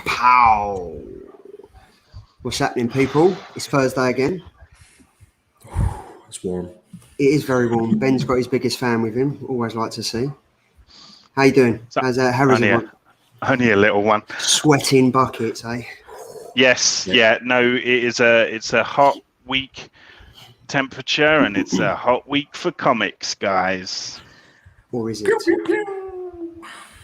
Pow! What's happening, people? It's Thursday again. It's warm. It is very warm. Ben's got his biggest fan with him. Always like to see. How you doing? How's everyone? Only a little one. Sweating buckets, eh? Yes. Yeah. No. It's a hot week temperature, and it's a hot week for comics, guys. Or is it?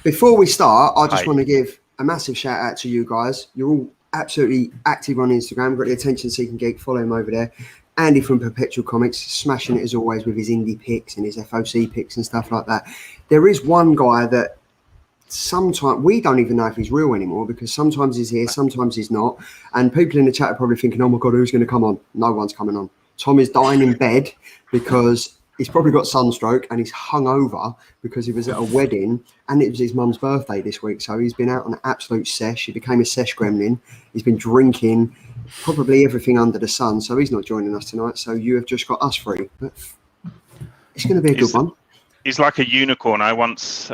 Before we start, I just want to give a massive shout out to you guys. You're all absolutely active on Instagram. We've got the Attention Seeking Geek. Follow him over there. Andy from Perpetual Comics, smashing it as always with his indie picks and his FOC picks and stuff like that. There is one guy that sometimes we don't even know if he's real anymore, because sometimes he's here, sometimes he's not. And people in the chat are probably thinking, oh my God, who's going to come on? No one's coming on. Tom is dying in bed because he's probably got sunstroke and he's hungover because he was at a wedding and it was his mum's birthday this week. So he's been out on an absolute sesh. He became a sesh gremlin. He's been drinking probably everything under the sun. So he's not joining us tonight. So you have just got us three. But it's going to be a good one. He's like a unicorn. I once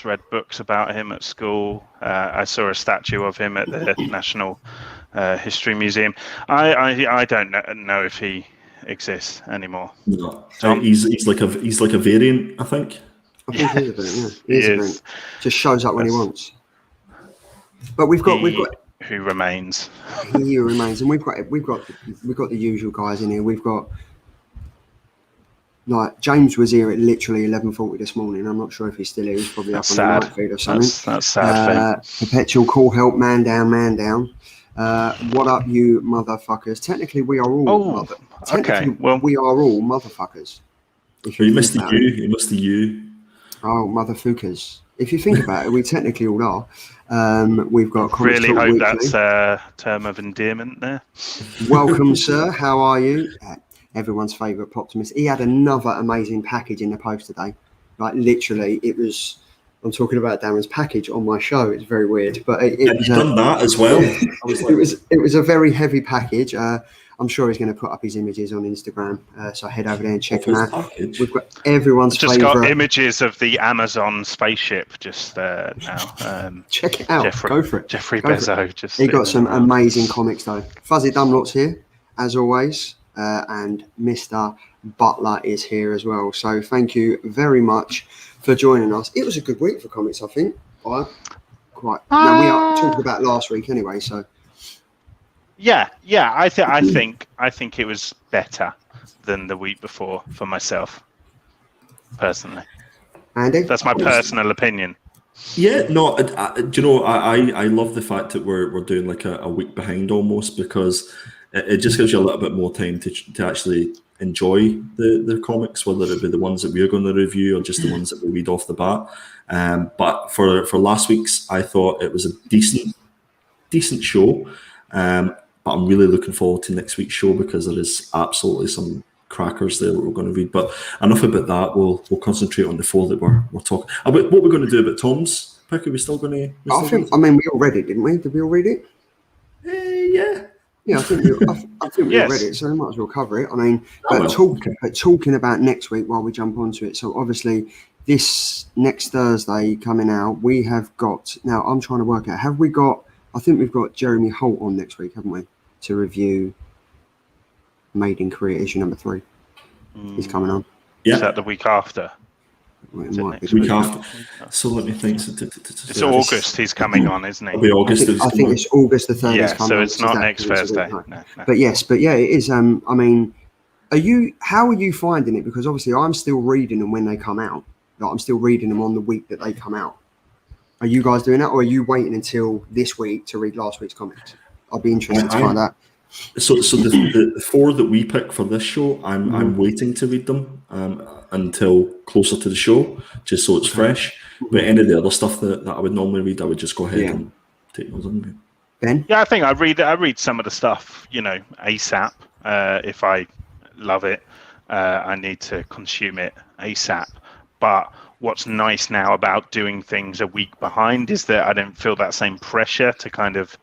read books about him at school. I saw a statue of him at the National History Museum. I don't know if he exists anymore. No. He's like a variant, I think. I think he is a variant. Yeah, he is a variant. Just shows up when he wants. But we've got who remains. He remains, and we've got the usual guys in here. We've got like James was here at literally 11:40 this morning. I'm not sure if he's still here. He's probably up on the night feed or something. That's sad. Perpetual call help, man down. What up, you motherfuckers? Technically, we are all we are all motherfuckers. You missed the you. You missed the you. Oh, motherfuckers! If you think about it, we technically all are. We've got. Really hope weekly. That's a term of endearment there. Welcome, sir. How are you? Everyone's favourite Poptimist. He had another amazing package in the post today. Like literally, it was. I'm talking about Darren's package on my show. It's very weird, but it was done that as well. It was a very heavy package. I'm sure he's going to put up his images on Instagram. So head over there and check them out. We've got everyone's just favourite. Got images of the Amazon spaceship just now. Check it out. Go for it. Jeffrey Bezos. He got some amazing comics though. Fuzzy Dunlop's here as always, and Mr. Butler is here as well. So thank you very much for joining us. It was a good week for comics, I think. Now we are talking about last week anyway, so. Yeah. I think it was better than the week before for myself, personally. Andy, that's my personal opinion. Yeah, no, do you know? I love the fact that we're doing like a week behind almost, because it just gives you a little bit more time to actually enjoy the comics, whether it be the ones that we're going to review or just the ones that we read off the bat. But for last week's, I thought it was a decent show. But I'm really looking forward to next week's show, because there is absolutely some crackers there that we're going to read. But enough about that. We'll concentrate on the four that we're talking about. What we're going to do about Tom's pick? Are we still going to? I mean, we all read it, didn't we? Did we all read it? Yeah. Yeah, I think we read it, so we might as well cover it. I mean, talking about next week while we jump onto it. So obviously, this next Thursday coming out, we have got. Now I'm trying to work out. Have we got? I think we've got Jeremy Holt on next week, haven't we? To review Made in Korea issue number 3. He's coming on. Yeah. Is that the week after? Well, it might be the week after. So let me think. It's August he's coming on, isn't he? It'll be August. I think it's August the 3rd. Yeah, so it's not next Thursday. No. But yeah, it is. I mean, how are you finding it? Because obviously I'm still reading them when they come out. Like, I'm still reading them on the week that they come out. Are you guys doing that, or are you waiting until this week to read last week's comics? I'll be interested to find out. So the 4 that we pick for this show, I'm waiting to read them until closer to the show, just so it's fresh. But any of the other stuff that I would normally read, I would just go ahead and take those on. Ben? Yeah, I think I read some of the stuff, ASAP. If I love it, I need to consume it ASAP. But what's nice now about doing things a week behind is that I don't feel that same pressure to kind of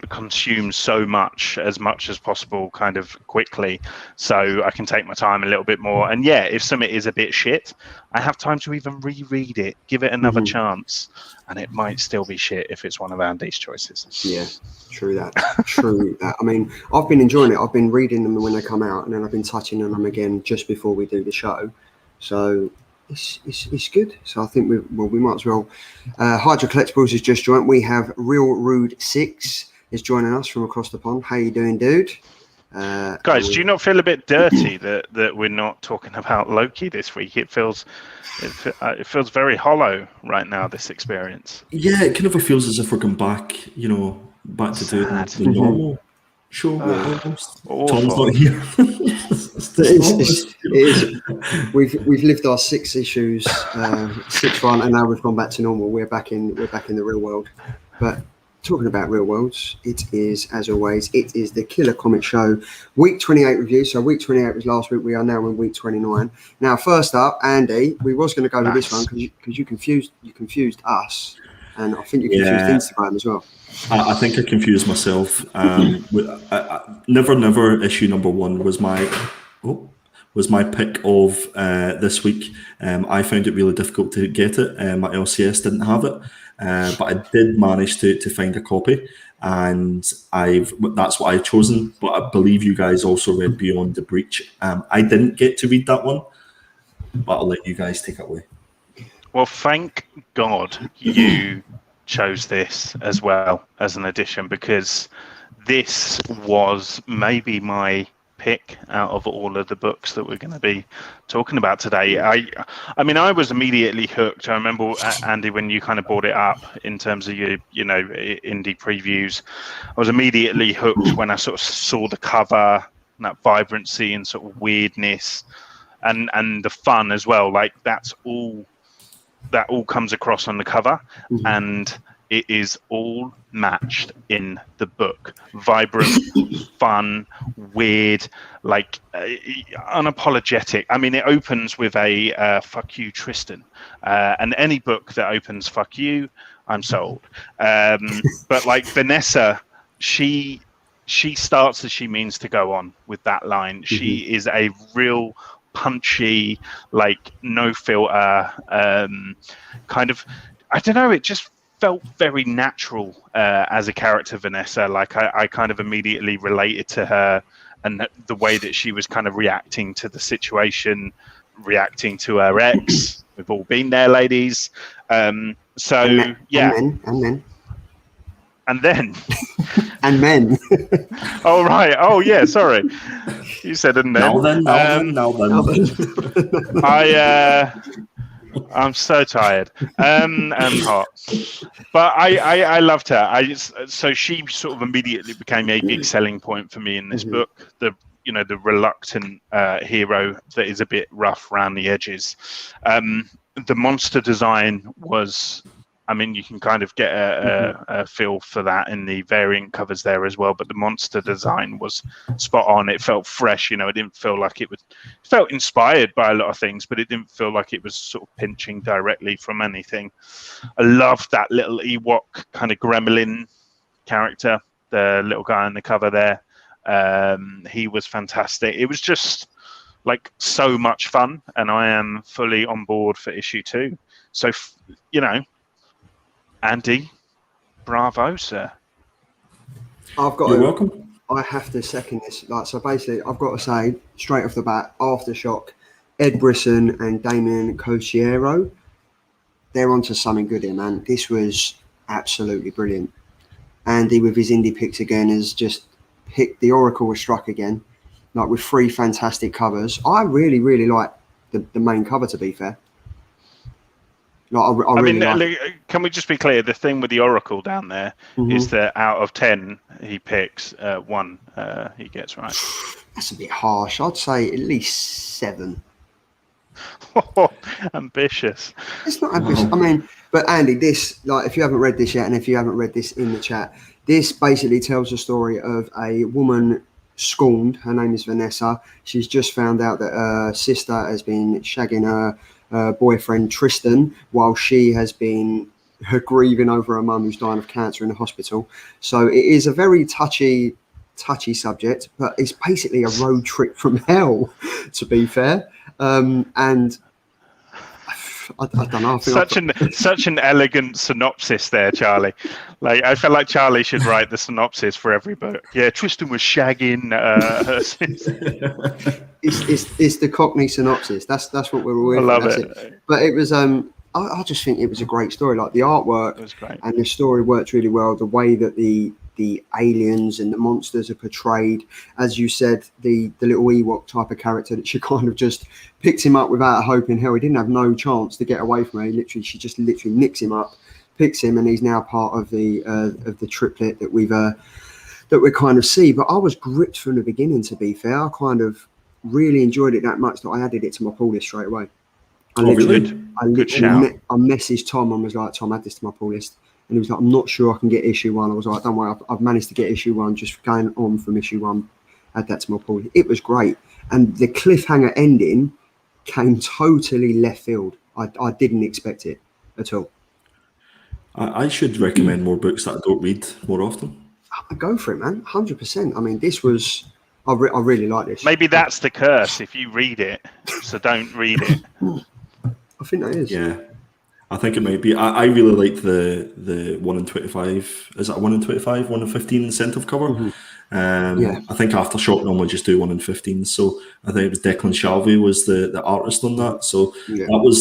consume so much as possible kind of quickly, so I can take my time a little bit more. And yeah, if something is a bit shit, I have time to even reread it, give it another chance, and it might still be shit if it's one of Andy's choices. Yeah, true that. True that. I mean, I've been enjoying it. I've been reading them when they come out, and then I've been touching on them again just before we do the show. So it's good. So I think we might as well. Hydra Collectibles has just joined. We have Real Rude 6 is joining us from across the pond. How you doing, dude? Guys, do you not feel a bit dirty that we're not talking about Loki this week? It feels very hollow right now, this experience. Yeah, it kind of feels as if we're going back, back to doing the normal show. Almost. Tom's not here. It is. We've lived our 6 issues, 6 run, and now we've gone back to normal. We're back in the real world. But talking about real worlds, it is, as always, it is the Killer Comic Show week 28 review. So week 28 was last week. We are now in week 29. Now, first up, Andy, we was going to go with this one because you confused us, and I think you confused Instagram as well. I think I confused myself. Never issue number 1 was my pick of this week. I found it really difficult to get it. My LCS didn't have it. But I did manage to find a copy, and that's what I've chosen. But I believe you guys also read Beyond the Breach. I didn't get to read that one, but I'll let you guys take it away. Well, thank God you chose this as well as an addition, because this was maybe my pick out of all of the books that we're going to be talking about today. I mean, I was immediately hooked. I remember, Andy, when you kind of brought it up in terms of your indie previews, I was immediately hooked when I sort of saw the cover and that vibrancy and sort of weirdness and the fun as well. Like that all comes across on the cover, and it is all matched in the book. Vibrant, fun, weird, like unapologetic. I mean, it opens with a fuck you, Tristan. And any book that opens fuck you, I'm sold. But like Vanessa, she starts as she means to go on with that line. She is a real punchy, like no filter, kind of, I don't know, it just felt very natural as a character, Vanessa. Like I kind of immediately related to her and the way that she was kind of reacting to the situation, reacting to her ex. We've all been there, ladies. And then. And men. Oh, right. Oh, yeah, sorry. You said and then. Now then. I'm so tired and hot, but I loved her. So she sort of immediately became a big selling point for me in this book. The reluctant hero that is a bit rough around the edges. The monster design was, I mean, you can kind of get a feel for that in the variant covers there as well. But the monster design was spot on. It felt fresh. It didn't feel like it felt inspired by a lot of things, but it didn't feel like it was sort of pinching directly from anything. I loved that little Ewok kind of gremlin character, the little guy on the cover there. He was fantastic. It was just like so much fun, and I am fully on board for issue 2. So, Andy, bravo, sir. You're welcome. I have to second this. So basically, I've got to say straight off the bat, Aftershock, Ed Brisson and Damien Cociero, they're onto something good here, man. This was absolutely brilliant. Andy with his indie picks again has just picked the Oracle was struck again, like with 3 fantastic covers. I really, really like the main cover, to be fair. I mean, can we just be clear? The thing with the Oracle down there is that out of 10 he picks, 1 he gets right. That's a bit harsh. I'd say at least 7. Ambitious. It's not ambitious. I mean, but Andy, this, like, if you haven't read this yet, and if you haven't read this in the chat, this basically tells the story of a woman scorned. Her name is Vanessa. She's just found out that her sister has been shagging her boyfriend Tristan while she has been grieving over her mum who's dying of cancer in the hospital. So it is a very touchy subject, but it's basically a road trip from hell, to be fair. And I don't know. I think Such an elegant synopsis there, Charlie. Like, I feel like Charlie should write the synopsis for every book. Yeah, Tristan was shagging. It's the Cockney synopsis. That's what we were with. I love it. But it was I just think it was a great story. Like the artwork was great. and the story worked really well. The way that the aliens and the monsters are portrayed, as you said, the little Ewok type of character that she kind of just picked him up without a hope in hell. He didn't have no chance to get away from her. She just literally nicks him up, picks him, and he's now part of the triplet that we kind of see. But I was gripped from the beginning. To be fair, I kind of really enjoyed it that much that I added it to my pull list straight away. I messaged Tom and was like, Tom, add this to my pull list. And he was like, I'm not sure I can get issue 1. I was like, don't worry, I've managed to get issue 1, just going on from issue 1. Add that to my pull list. It was great. And the cliffhanger ending came totally left field. I didn't expect it at all. I should recommend more books that I don't read more often. Go for it, man. 100%. I mean, this was... I really like this. Maybe that's the curse if you read it, so don't read it. I think that is. Yeah, I think it might be. I really like the 1 in 25. Is that a 1 in 25, 1 in 15 incentive cover? I think Aftershock normally just do 1 in 15. So I think it was Declan Shalvey was the artist on that. So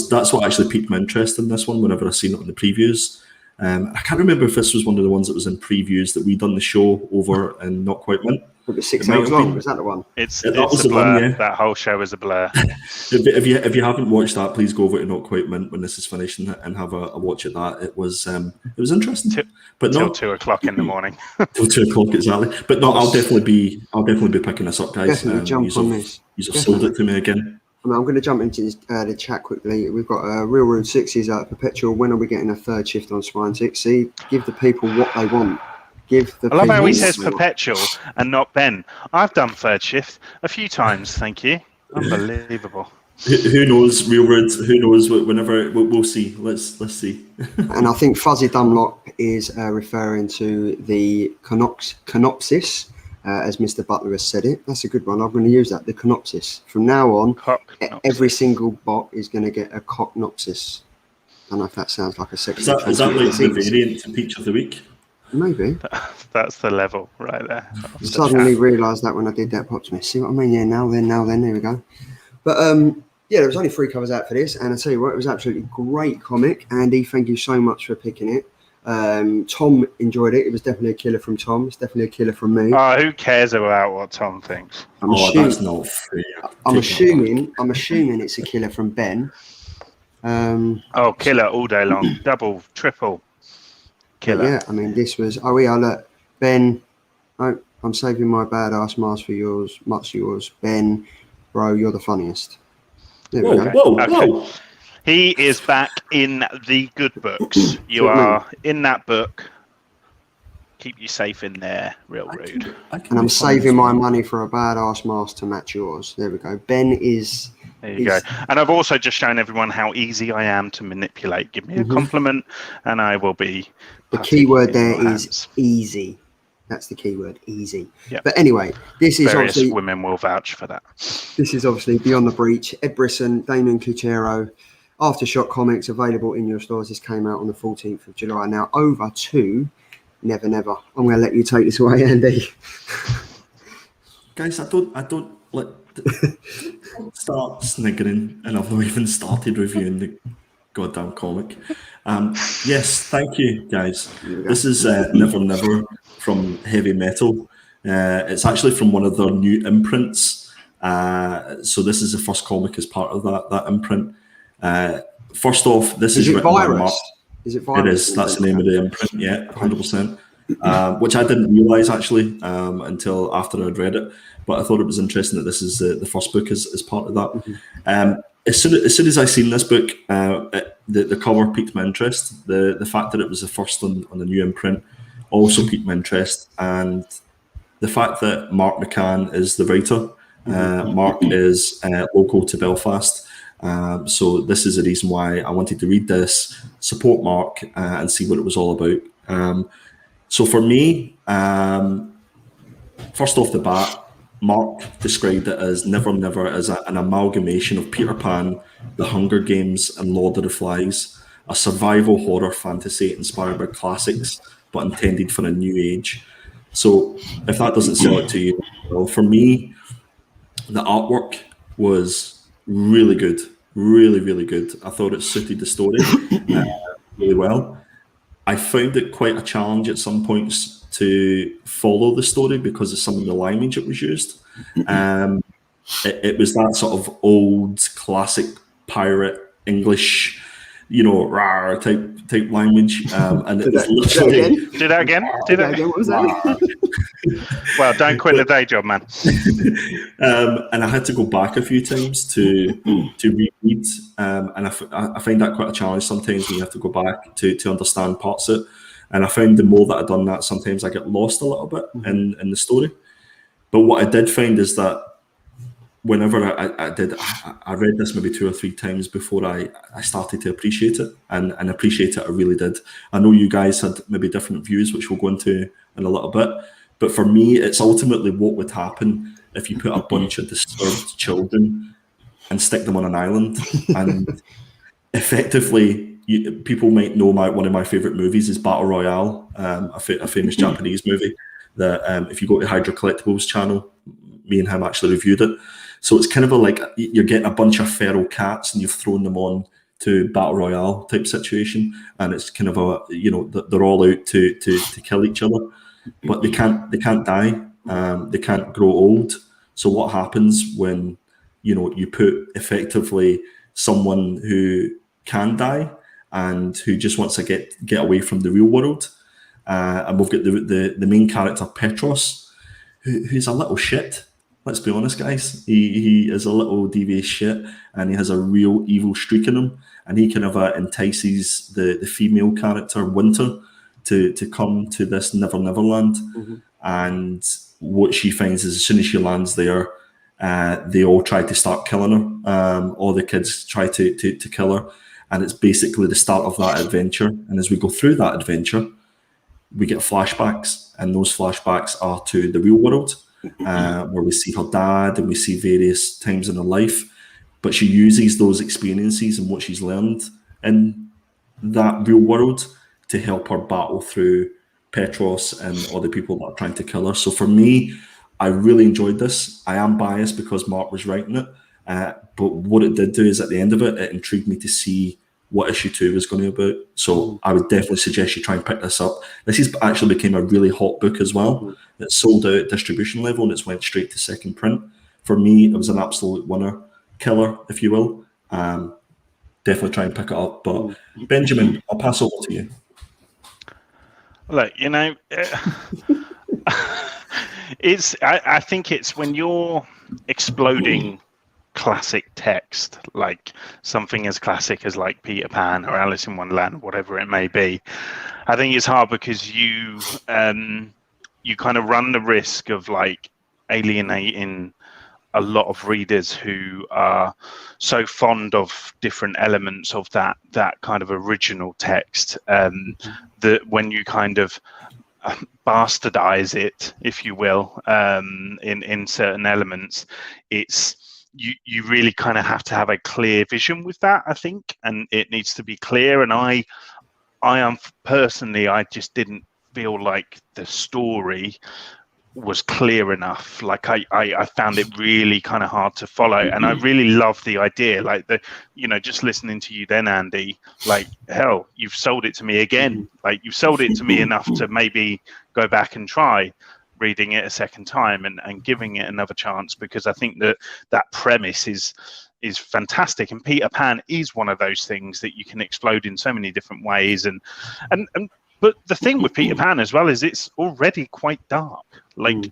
that's what actually piqued my interest in this one. Whenever I seen it in the previews, I can't remember if this was one of the ones that was in previews that we done the show over and Not Quite Went. It was 6 hours long. Was that the one? It's a blur. Yeah. That whole show is a blur. if you haven't watched that, please go over to Not Quite Mint when this is finished and have a watch at that. It was interesting, but till 2 o'clock in the morning. Till 2 o'clock exactly. But no, I'll definitely be picking this up, guys. Definitely jump on this. You've sold it to me again. I mean, I'm going to jump into the chat quickly. We've got Real Rude 60s at Perpetual. When are we getting a 3rd shift on Swine 6? See, give the people what they want. I love how he says Perpetual and not Ben. I've done 3rd shift a few times, thank you. Unbelievable. Who knows, Real Rude? Who knows? Whenever we'll see. Let's see. And I think Fuzzy Dunlop is referring to the Conopsis. As Mr. Butler has said it. That's a good one. I'm going to use that, the Conopsis. From now on, every single bot is going to get a Cocknopsis. I don't know if that sounds like a sexy... Is that like the variant to Peach of the Week? Maybe. That's the level right there. I suddenly realised that when I did that pop to me. See what I mean? Yeah, now then, there we go. But there was only 3 covers out for this, and I tell you what, it was absolutely great comic. Andy, thank you so much for picking it. Tom enjoyed it. It was definitely a killer from Tom. It's definitely a killer from me. Oh, who cares about what Tom thinks? That's not fair. I'm assuming it's a killer from Ben. Killer all day long. Double, triple. Killer. Yeah, I mean, this was... look, Ben, I'm saving my badass mask for yours, much yours. Ben, bro, you're the funniest. There we go. Whoa. He is back in the good books. You are in that book. Keep you safe in there, Real Rude. And I'm saving my money for a badass mask to match yours. There we go. Ben is... There you go. And I've also just shown everyone how easy I am to manipulate. Give me a compliment and I will be... The key word there is easy. That's the key word, easy. Yep. But anyway, this is Various obviously... women will vouch for that. This is obviously Beyond the Breach. Ed Brisson, Damien Cuchero, Aftershock Comics, available in your stores. This came out on the 14th of July. Now over to Never Never. I'm going to let you take this away, Andy. Guys, I don't start sniggering, and I've not even started reviewing the goddamn comic. Yes, thank you, guys. This is Never Never from Heavy Metal. It's actually from one of their new imprints. So this is the first comic as part of that imprint. First off, this is written by Mark. Is it Virus? It is. That's the name of the imprint. Yeah, 100%. Which I didn't realise actually until after I'd read it. But I thought it was interesting that this is the first book as part of that. As soon as I seen this book, the cover piqued my interest. The fact that it was the first on the new imprint also piqued my interest, and the fact that Mark McCann is the writer. Mark is local to Belfast. So this is the reason why I wanted to read this, support Mark, and see what it was all about. So for me, first off the bat, Mark described it as Never Never as an amalgamation of Peter Pan, The Hunger Games, and Lord of the Flies, a survival horror fantasy inspired by classics but intended for a new age. So if that doesn't sell it to you, well, for me, the artwork was really good, really, really good. I thought it suited the story really well. I found it quite a challenge at some points to follow the story because of some of the language it was used. It was that sort of old classic pirate English, rawr type language, and it was literally. Do that again. What was that? Well, don't quit the day job, man. And I had to go back a few times to reread, and I find that quite a challenge sometimes when you have to go back to understand parts of it. And I found the more that I've done that, sometimes I get lost a little bit in the story. But what I did find is that whenever I read this maybe 2 or 3 times before I started to appreciate it, and appreciate it, I really did. I know you guys had maybe different views, which we'll go into in a little bit. But for me, it's ultimately what would happen if you put a bunch of disturbed children and stick them on an island. And effectively, people might know one of my favourite movies is Battle Royale, a famous Japanese movie that if you go to Hydra Collectibles channel, me and him actually reviewed it. So it's kind of like you're getting a bunch of feral cats and you've thrown them on to Battle Royale type situation, and it's kind of they're all out to kill each other, but they can't die, they can't grow old. So what happens when you put effectively someone who can die and who just wants to get away from the real world, and we've got the main character Petros, who's a little shit. Let's be honest, guys. He is a little devious shit, and he has a real evil streak in him. And he kind of entices the female character Winter to come to this Never Never Land. And what she finds is as soon as she lands there, they all try to start killing her. All the kids try to kill her, and it's basically the start of that adventure. And as we go through that adventure, we get flashbacks, and those flashbacks are to the real world. Where we see her dad and we see various times in her life, but she uses those experiences and what she's learned in that real world to help her battle through Petros and other people that are trying to kill her. So for me, I really enjoyed this. I am biased because Mark was writing it, but what it did do is at the end of it, it intrigued me to see what issue 2 was going to be about. So I would definitely suggest you try and pick this up. This has actually became a really hot book as well. It sold out at distribution level and it's went straight to second print. For me, it was an absolute winner, killer, if you will. Definitely try and pick it up. But Benjamin, I'll pass over to you. Look, I think it's when you're exploding classic text, like something as classic as like Peter Pan or Alice in Wonderland, whatever it may be, I think it's hard because you kind of run the risk of like alienating a lot of readers who are so fond of different elements of that kind of original text, that when you kind of bastardize it, if you will, in certain elements, it's you really kind of have to have a clear vision with that, I think, and it needs to be clear. And I am personally, I just didn't feel like the story was clear enough. Like I found it really kind of hard to follow, and I really love the idea, like just listening to you then, Andy, like, hell, you've sold it to me again. Like, you've sold it to me enough to maybe go back and try reading it a second time and giving it another chance, because I think that premise is fantastic, and Peter Pan is one of those things that you can explode in so many different ways, and but the thing with Peter Pan as well is it's already quite dark. Like,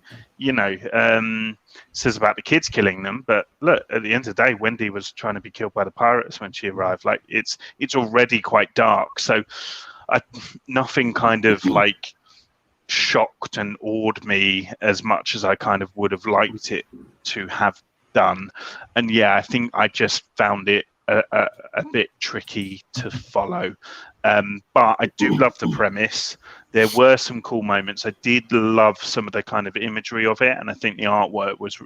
says about the kids killing them, but look, at the end of the day, Wendy was trying to be killed by the pirates when she arrived. Like, it's already quite dark. So nothing kind of like shocked and awed me as much as I kind of would have liked it to have done. And yeah, I think I just found it a bit tricky to follow. But I do love the premise. There were some cool moments. I did love some of the kind of imagery of it, and I think the artwork was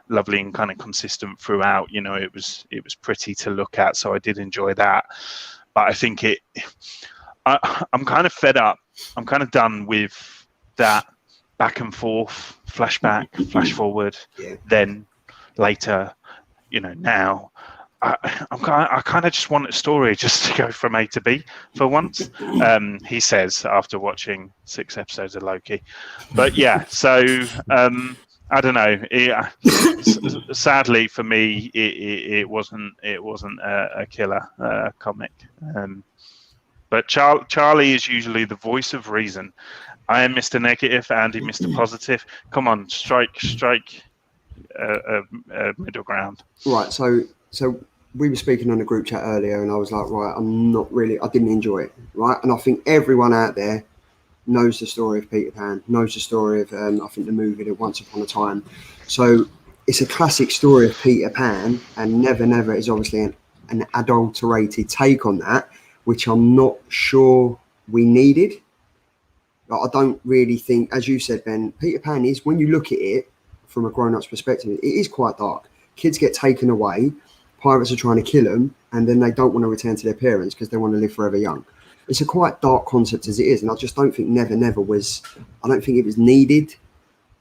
lovely and kind of consistent throughout. You know, it was pretty to look at, so I did enjoy that. But I think I'm kind of fed up. I'm kind of done with that back and forth, flashback, flash forward, then later, you know, now. I kind of just want a story just to go from A to B for once, he says after watching 6 episodes of Loki. But yeah, so I don't know. Sadly for me, it wasn't a killer comic. But Charlie is usually the voice of reason. I am Mr. Negative, Andy Mr. Positive. Come on, strike a middle ground. Right, so we were speaking on a group chat earlier, and I was like, right, I didn't enjoy it, right? And I think everyone out there knows the story of Peter Pan, knows the story of, I think the movie, the Once Upon a Time. So it's a classic story of Peter Pan, and Never Never is obviously an adulterated take on that, which I'm not sure we needed. Like, I don't really think, as you said, Ben, Peter Pan is, when you look at it from a grown-up's perspective, it is quite dark. Kids get taken away, pirates are trying to kill them, and then they don't want to return to their parents because they want to live forever young. It's a quite dark concept as it is, and I just don't think Never Never was, I don't think it was needed.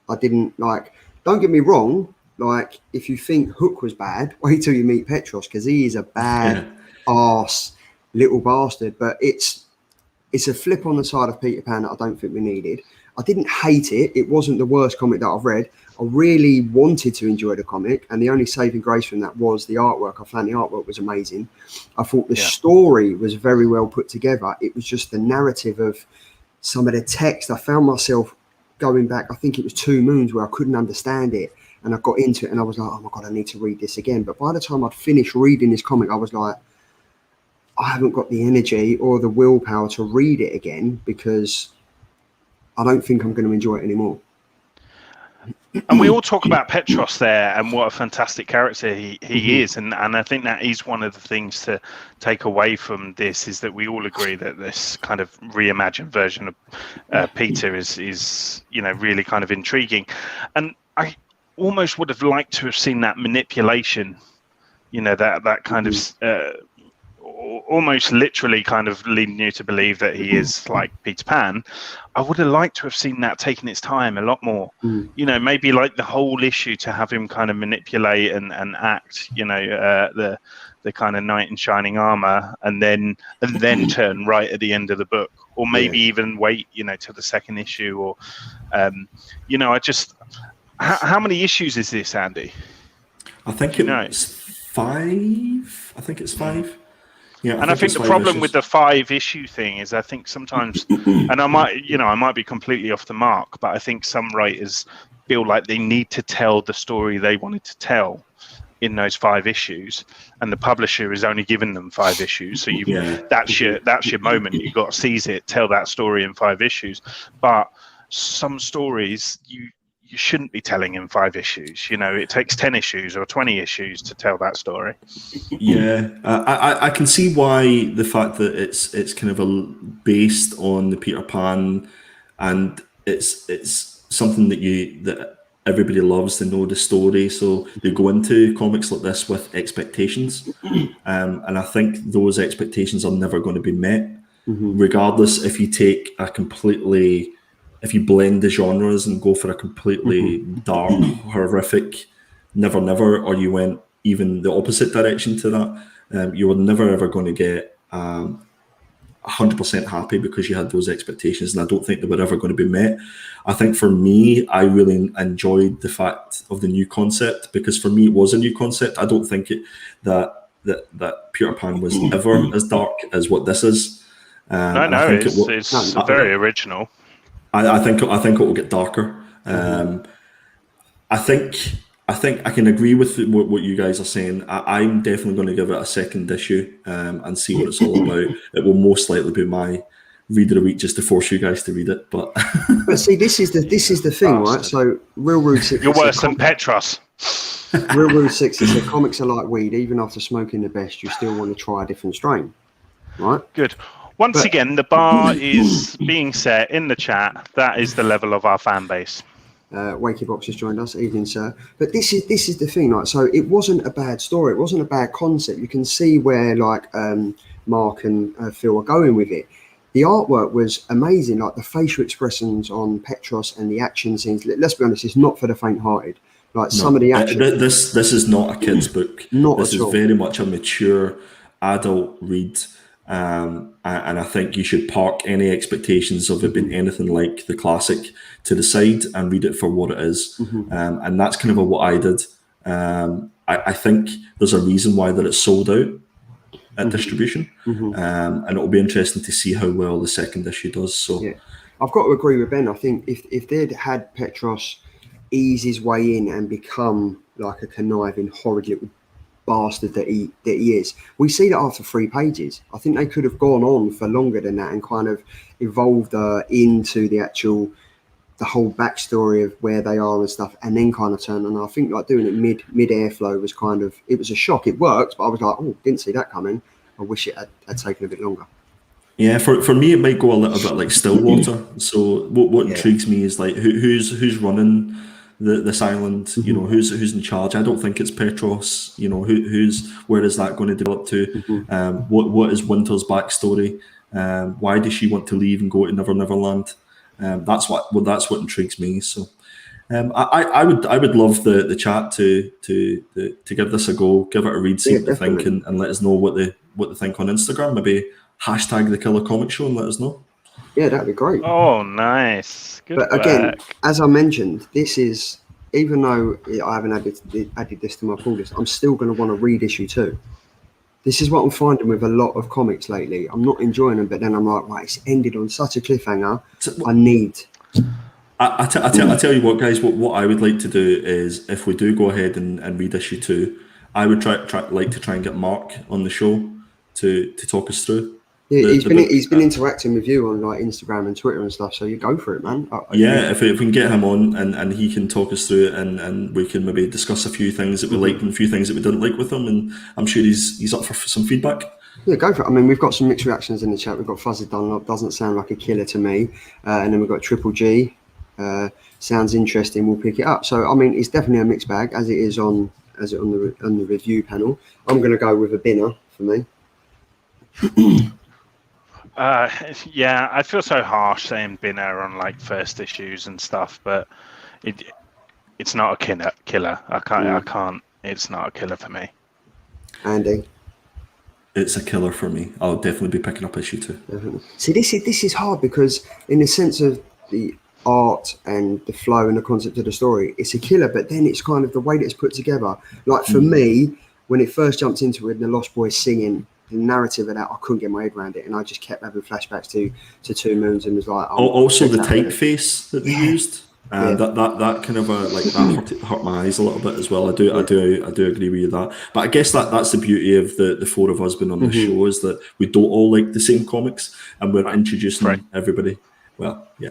I didn't, like, don't get me wrong, like, if you think Hook was bad, wait till you meet Petros, because he is a bad arse little bastard, but it's a flip on the side of Peter Pan that I don't think we needed. I didn't hate it. It wasn't the worst comic that I've read. I really wanted to enjoy the comic, and the only saving grace from that was the artwork. I found the artwork was amazing. I thought the story was very well put together. It was just the narrative of some of the text. I found myself going back, I think it was 2 moons, where I couldn't understand it, and I got into it, and I was like, oh my God, I need to read this again. But by the time I'd finished reading this comic, I was like, I haven't got the energy or the willpower to read it again, because I don't think I'm going to enjoy it anymore. And we all talk about Petros there and what a fantastic character he is. And I think that is one of the things to take away from this, is that we all agree that this kind of reimagined version of Peter is, you know, really kind of intriguing. And I almost would have liked to have seen that manipulation, you know, that kind of almost literally kind of leading you to believe that he is like Peter Pan. I would have liked to have seen that taking its time a lot more. You know, maybe like the whole issue to have him kind of manipulate and act, you know, the kind of knight in shining armor, and then turn right at the end of the book, or maybe even wait, you know, till the second issue, or you know, how many issues is this, Andy? I think it's 5. I think it's 5. Yeah, and I think the problem with the 5-issue thing is, I think sometimes, and I might be completely off the mark, but I think some writers feel like they need to tell the story they wanted to tell in those 5 issues, and the publisher is only giving them 5 issues. So that's your moment. You've got to seize it, tell that story in 5 issues. But some stories you shouldn't be telling in 5 issues. You know, it takes 10 issues or 20 issues to tell that story. Yeah, I can see why the fact that it's kind of based on the Peter Pan, and it's something that everybody loves. They know the story, so they go into comics like this with expectations, and I think those expectations are never going to be met, regardless if you take if you blend the genres and go for a completely dark, horrific Never Never, or you went even the opposite direction to that, you were never ever going to get 100% happy, because you had those expectations, and I don't think they were ever going to be met. I think for me, I really enjoyed the fact of the new concept, because for me it was a new concept. I don't think that Peter Pan was ever as dark as what this is. It's very original. I think it will get darker. I think I can agree with what you guys are saying. I'm definitely going to give it a second issue and see what it's all about. It will most likely be my read of the week, just to force you guys to read it. But see, this is the thing, right? So real rude. You're worse than Petros. Real 60 said comics are like weed. Even after smoking the best, you still want to try a different strain, right? Good. Once again, the bar is being set in the chat. That is the level of our fan base. Wakey Box has joined us. Evening, sir. But this is the thing, like, so it wasn't a bad story. It wasn't a bad concept. You can see where like Mark and Phil are going with it. The artwork was amazing, like the facial expressions on Petros and the action scenes. Let's be honest, it's not for the faint-hearted. Like some of the action. This is not a kid's book. Not this at is all. very much a mature adult read. And I think you should park any expectations of it being anything like the classic to the side and read it for what it is. And that's kind of what I did. I think there's a reason why that it's sold out at distribution. And it'll be interesting to see how well the second issue does. So yeah, I've got to agree with Ben. I think if they'd had Petros ease his way in and become like a conniving, horrid little bastard that he is, we see that after 3 pages. I think they could have gone on for longer than that and kind of evolved into the whole backstory of where they are and stuff, and then kind of turn. And I think like doing it mid airflow was kind of, it was a shock. It worked, but I was like, oh, didn't see that coming. I wish it had taken a bit longer. Yeah, for me it might go a little bit like Stillwater. So what intrigues me is like who's running this island, you know, who's in charge. I don't think it's Petros, you know, where is that going to develop to? What is Winter's backstory? Why does she want to leave and go to Never Neverland? That's what intrigues me. So I would love the chat to give this a go, give it a read, see what they think, and let us know what they think on Instagram. Maybe hashtag the Killer Comic Show and let us know. Yeah, that'd be great. Oh, nice. Good but again, as I mentioned, this is, even though I haven't added this to my pull list, I'm still going to want to read issue 2. This is what I'm finding with a lot of comics lately. I'm not enjoying them, but then I'm like, right, it's ended on such a cliffhanger. I need. I tell you what, guys. What I would like to do is, if we do go ahead and read issue 2, I would try and get Mark on the show to talk us through. Yeah, he's been interacting with you on like Instagram and Twitter and stuff, so you go for it, man. If we can get him on and he can talk us through it, and we can maybe discuss a few things that we liked and a few things that we didn't like with him, and I'm sure he's up for some feedback. Yeah, go for it. I mean, we've got some mixed reactions in the chat. We've got Fuzzy Dunlop, doesn't sound like a killer to me, and then we've got Triple G, sounds interesting. We'll pick it up. So I mean, it's definitely a mixed bag as it is on the review panel. I'm going to go with a binner for me. Yeah, I feel so harsh saying binner on like first issues and stuff, but it's not a killer. I can't. It's not a killer for me. Andy, it's a killer for me. I'll definitely be picking up issue 2. Definitely. See, this is hard because in the sense of the art and the flow and the concept of the story, it's a killer. But then it's kind of the way that it's put together. Like for me, when it first jumped into it, and the Lost Boys singing. The narrative of that, I couldn't get my head around it, and I just kept having flashbacks to 2 Moons, and was like, also the typeface that they used, that kind of that hurt my eyes a little bit as well. I do agree with you that, but I guess that's the beauty of the 4 of us being on the show, is that we don't all like the same comics, and we're introducing everybody. Well, yeah,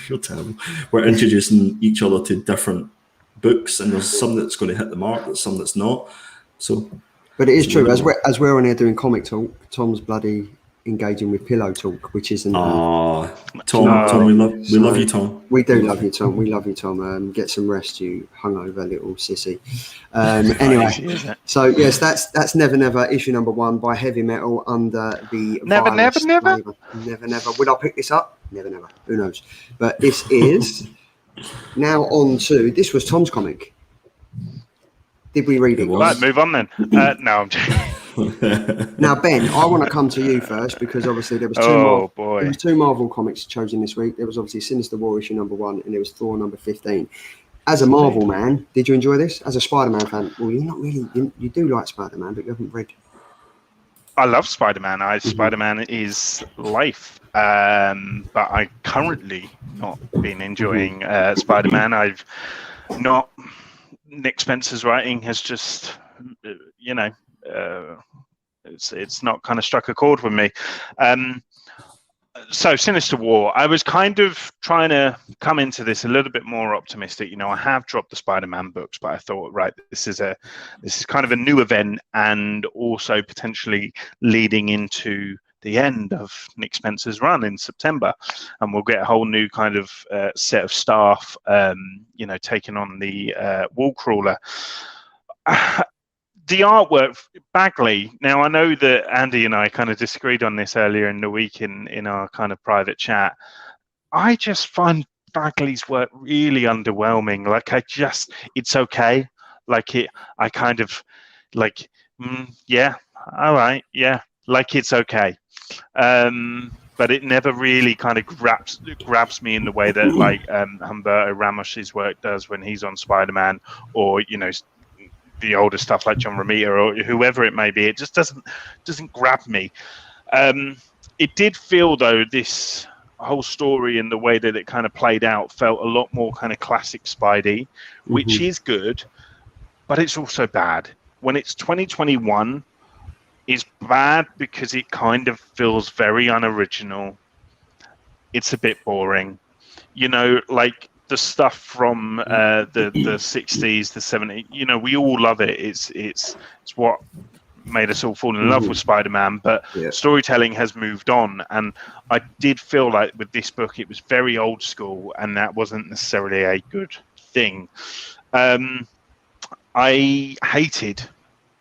you're terrible. We're introducing each other to different books, and there's some that's going to hit the mark, there's some that's not. So. But it is true, as we're on here doing comic talk, Tom's bloody engaging with pillow talk, which isn't. Tom, we love you, Tom. We do love you, Tom. We love you, Tom. Get some rest, you hungover little sissy. Anyway, so yes, that's Never Never, issue number 1 by Heavy Metal under the Never. Would I pick this up? Never. Who knows? But this is now on to, this was Tom's comic. Did we read it? Right, move on then. No, I'm joking. Now, Ben, I want to come to you first because obviously there was two Marvel comics chosen this week. There was obviously Sinister War issue number 1, and there was Thor number 15. As a Marvel man, did you enjoy this? As a Spider-Man fan, well, you're not really. You do like Spider-Man, but you haven't read. I love Spider-Man. Spider-Man is life. But I currently not been enjoying Spider-Man. I've not. Nick Spencer's writing has just, it's not kind of struck a chord with me. So Sinister War, I was kind of trying to come into this a little bit more optimistic. You know, I have dropped the Spider-Man books, but I thought, right, this is kind of a new event, and also potentially leading into the end of Nick Spencer's run in September, and we'll get a whole new kind of set of staff, you know, taking on the wall crawler. The artwork, Bagley. Now, I know that Andy and I kind of disagreed on this earlier in the week in our kind of private chat. I just find Bagley's work really underwhelming. Like, it's okay. Like, I kind of like, yeah, all right, yeah, like it's okay. But it never really kind of grabs me in the way that like Humberto Ramos's work does when he's on Spider-Man, or, you know, the older stuff like John Romita or whoever it may be. It just doesn't grab me. It did feel, though, this whole story and the way that it kind of played out felt a lot more kind of classic Spidey, which is good, but it's also bad. When it's 2021, it's bad because it kind of feels very unoriginal. It's a bit boring, you know, like the stuff from the 60s, the 70s. You know, we all love it. It's what made us all fall in love with Spider-Man, but storytelling has moved on, and I did feel like with this book it was very old school, and that wasn't necessarily a good thing. I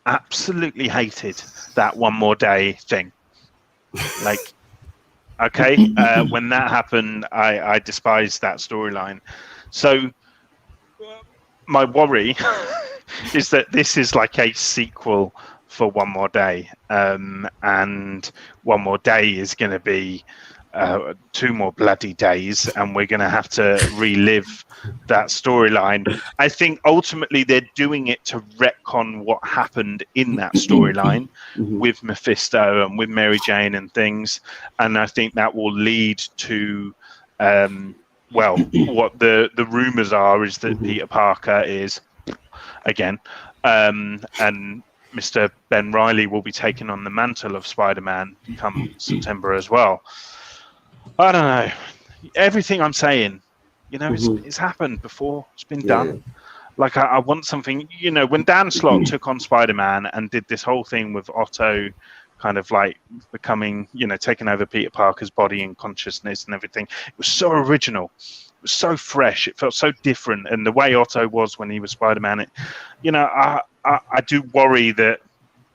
absolutely hated that One More Day thing. Like, okay, when that happened, I despised that storyline. So my worry is that this is like a sequel for One More Day, and One More Day is going to be 2 more bloody days, and we're going to have to relive that storyline. I think ultimately they're doing it to retcon what happened in that storyline with Mephisto and with Mary Jane and things, and I think that will lead to well, what the rumors are is that Peter Parker is again, and Mr. Ben Reilly will be taking on the mantle of Spider-Man come September as well. I don't know. Everything I'm saying, you know, it's happened before. It's been done. Like, I want something, you know, when Dan Slott took on Spider-Man and did this whole thing with Otto kind of like becoming, you know, taking over Peter Parker's body and consciousness and everything, it was so original. It was so fresh. It felt so different. And the way Otto was when he was Spider-Man, it, you know, I do worry that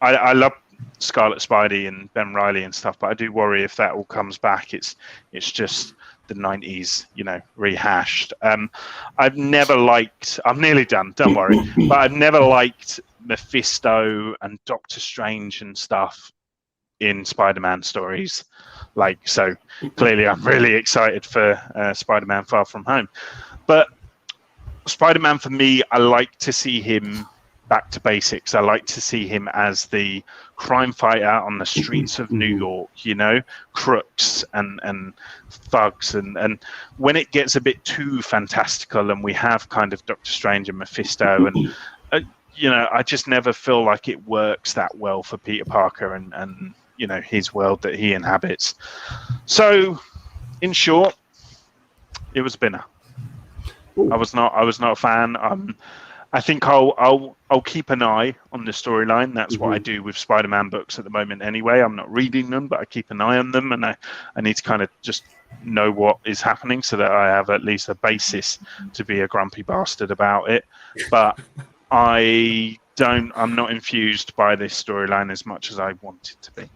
I love Scarlet Spidey and Ben Reilly and stuff, but I do worry if that all comes back, it's just the 90s, you know, rehashed. I've never liked, I'm nearly done, don't worry, but I've never liked Mephisto and Doctor Strange and stuff in Spider-Man stories. Like, so clearly I'm really excited for Spider-Man Far From Home. But Spider-Man, for me, I like to see him back to basics. I like to see him as the crime fighter on the streets of New York, you know, crooks and thugs. And when it gets a bit too fantastical and we have kind of Doctor Strange and Mephisto and, you know, I just never feel like it works that well for Peter Parker and you know, his world that he inhabits. So, in short, it was a binner. I was not a fan. I think I'll keep an eye on the storyline. That's what I do with Spider-Man books at the moment anyway. I'm not reading them, but I keep an eye on them, and I need to kind of just know what is happening so that I have at least a basis to be a grumpy bastard about it. But I'm not infused by this storyline as much as I want it to be.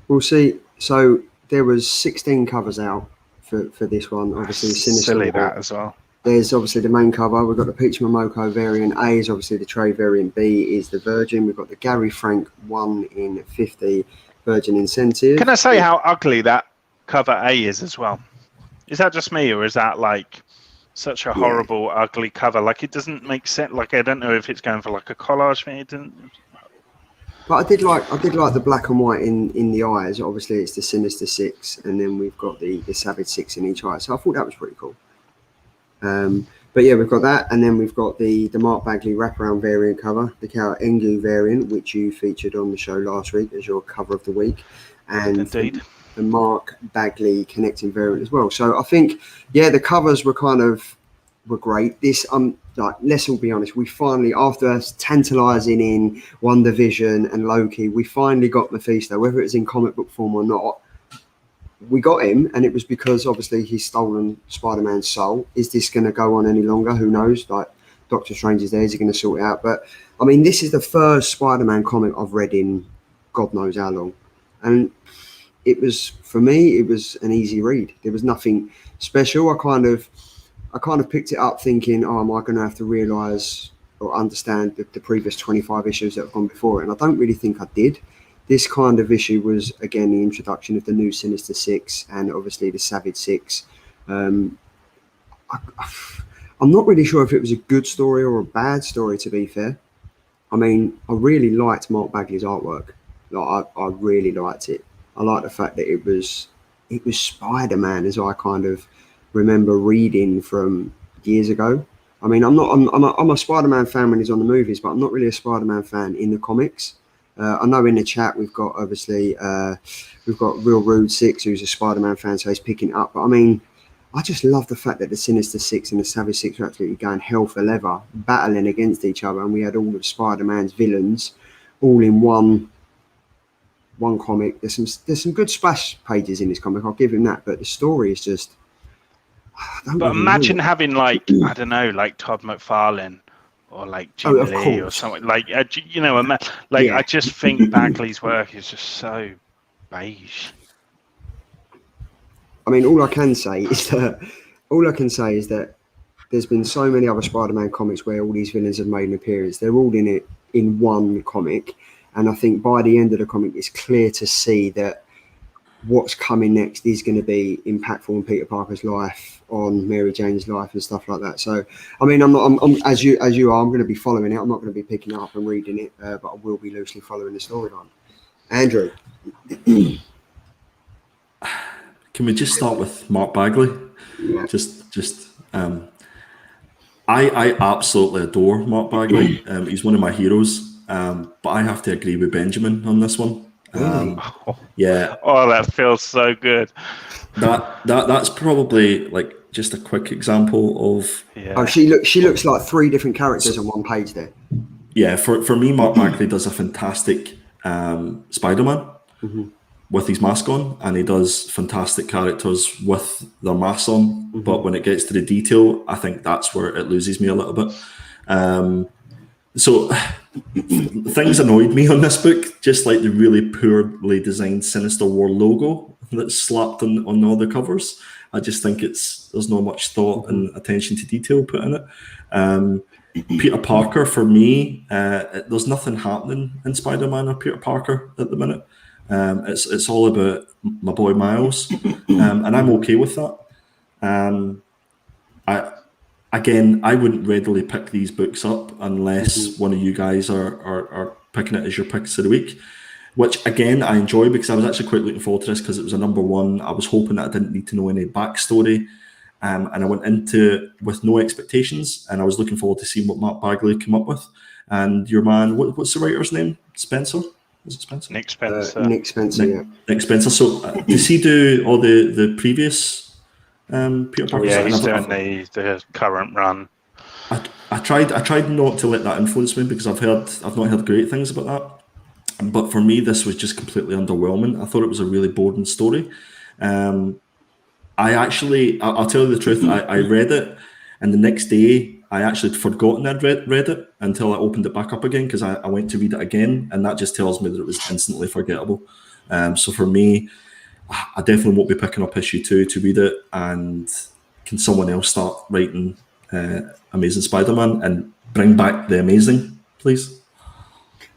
We'll see. So there was 16 covers out for this one. Obviously, Sinister Silly War. that as well. There's obviously the main cover. We've got the Peach Momoko variant. A is obviously the trade variant. B is the Virgin. We've got the Gary Frank 1 in 50 Virgin Incentive. Can I say how ugly that cover A is as well? Is that just me, or is that like such a horrible, ugly cover? Like, it doesn't make sense. Like, I don't know if it's going for like a collage thing. It didn't. But I did like the black and white in the eyes. Obviously, it's the Sinister 6, and then we've got the Savage 6 in each eye. So I thought that was pretty cool. But yeah, we've got that, and then we've got the Mark Bagley wraparound variant cover, the Kara Engu variant, which you featured on the show last week as your cover of the week, and Indeed. the Mark Bagley connecting variant as well. So I think, yeah, the covers were great. This, like, let's all be honest, we finally, after us tantalising in WandaVision and Loki, we finally got Mephisto, whether it's in comic book form or not. We got him, and it was because obviously he's stolen Spider-Man's soul. Is this going to go on any longer? Who knows? Like, Doctor Strange is there. Is he going to sort it out? But I mean, this is the first Spider-Man comic I've read in God knows how long, and it was, for me, it was an easy read. There was nothing special. I kind of picked it up thinking, oh, am I going to have to realise or understand the previous 25 issues that have gone before it? And I don't really think I did. This kind of issue was, again, the introduction of the new Sinister Six and obviously the Savage Six. I'm not really sure if it was a good story or a bad story, to be fair. I mean, I really liked Mark Bagley's artwork. Like, I really liked it. I like the fact that it was Spider-Man, as I kind of remember reading from years ago. I mean, I'm a Spider-Man fan when he's on the movies, but I'm not really a Spider-Man fan in the comics. I know in the chat we've got obviously we've got Real Rude Six, who's a Spider-Man fan, so he's picking it up. But I mean, I just love the fact that the Sinister Six and the Savage Six were absolutely going hell for leather, battling against each other, and we had all of Spider-Man's villains all in one comic. There's some good splash pages in this comic, I'll give him that, but the story is just. But imagine having, like, I don't know, like Todd McFarlane or like Jim Lee or something, like, you know, like, yeah. I just think Bagley's work is just so beige. I mean, all I can say is that there's been so many other Spider-Man comics where all these villains have made an appearance. They're all in it in one comic, and I think by the end of the comic, it's clear to see that what's coming next is going to be impactful in Peter Parker's life, on Mary Jane's life, and stuff like that. So, I mean, I'm as you are. I'm going to be following it. I'm not going to be picking it up and reading it, but I will be loosely following the storyline. Andrew, can we just start with Mark Bagley? Yeah. I absolutely adore Mark Bagley. He's one of my heroes. But I have to agree with Benjamin on this one. Yeah. Oh, that feels so good. That's probably like just a quick example of. Yeah. Oh, she looks like three different characters on one page there. Yeah, for me, Mark Bagley does a fantastic Spider-Man with his mask on, and he does fantastic characters with their masks on. But when it gets to the detail, I think that's where it loses me a little bit. So things annoyed me on this book, just like the really poorly designed Sinister War logo that's slapped on all the covers. I just think there's not much thought and attention to detail put in it. Peter Parker, for me, there's nothing happening in Spider-Man or Peter Parker at the minute. It's all about my boy Miles, and I'm okay with that. I wouldn't readily pick these books up unless one of you guys are picking it as your picks of the week, which again I enjoy because I was actually quite looking forward to this because it was a number one. I was hoping that I didn't need to know any backstory, and I went into it with no expectations, and I was looking forward to seeing what Mark Bagley came up with. And your man, what's the writer's name? Spencer? Is it Spencer? Nick Spencer. Nick Spencer, yeah. Nick Spencer. So does he do all the previous Peter Parker? Yeah, he's doing the current run. I tried not to let that influence me because I've not heard great things about that. But for me, this was just completely underwhelming. I thought it was a really boring story. I'll tell you the truth. I read it, and the next day I actually had forgotten I'd read it until I opened it back up again because I went to read it again, and that just tells me that it was instantly forgettable. So for me, I definitely won't be picking up issue 2 to read it. And can someone else start writing Amazing Spider-Man and bring back the Amazing, please?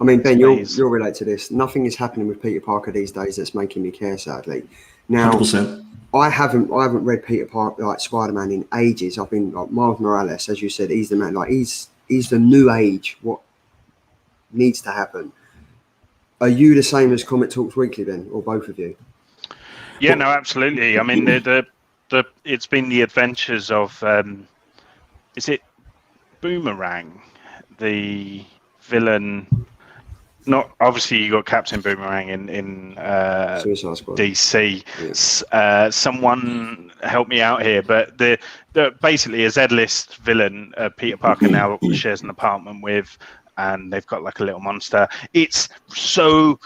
I mean, Ben, you'll relate to this. Nothing is happening with Peter Parker these days that's making me care, sadly. Now, 100%. I haven't read Peter Parker, like Spider-Man, in ages. I've been like Miles Morales, as you said. He's the man. Like he's the new age. What needs to happen? Are you the same as Comic Talks Weekly, then, or both of you? Yeah, no, absolutely. I mean, it's been the adventures of is it Boomerang, the villain? not obviously you got Captain Boomerang in Suicide Squad. DC. Yeah. Someone help me out here, but the basically a Z-list villain Peter Parker now shares an apartment with, and they've got like a little monster. It's so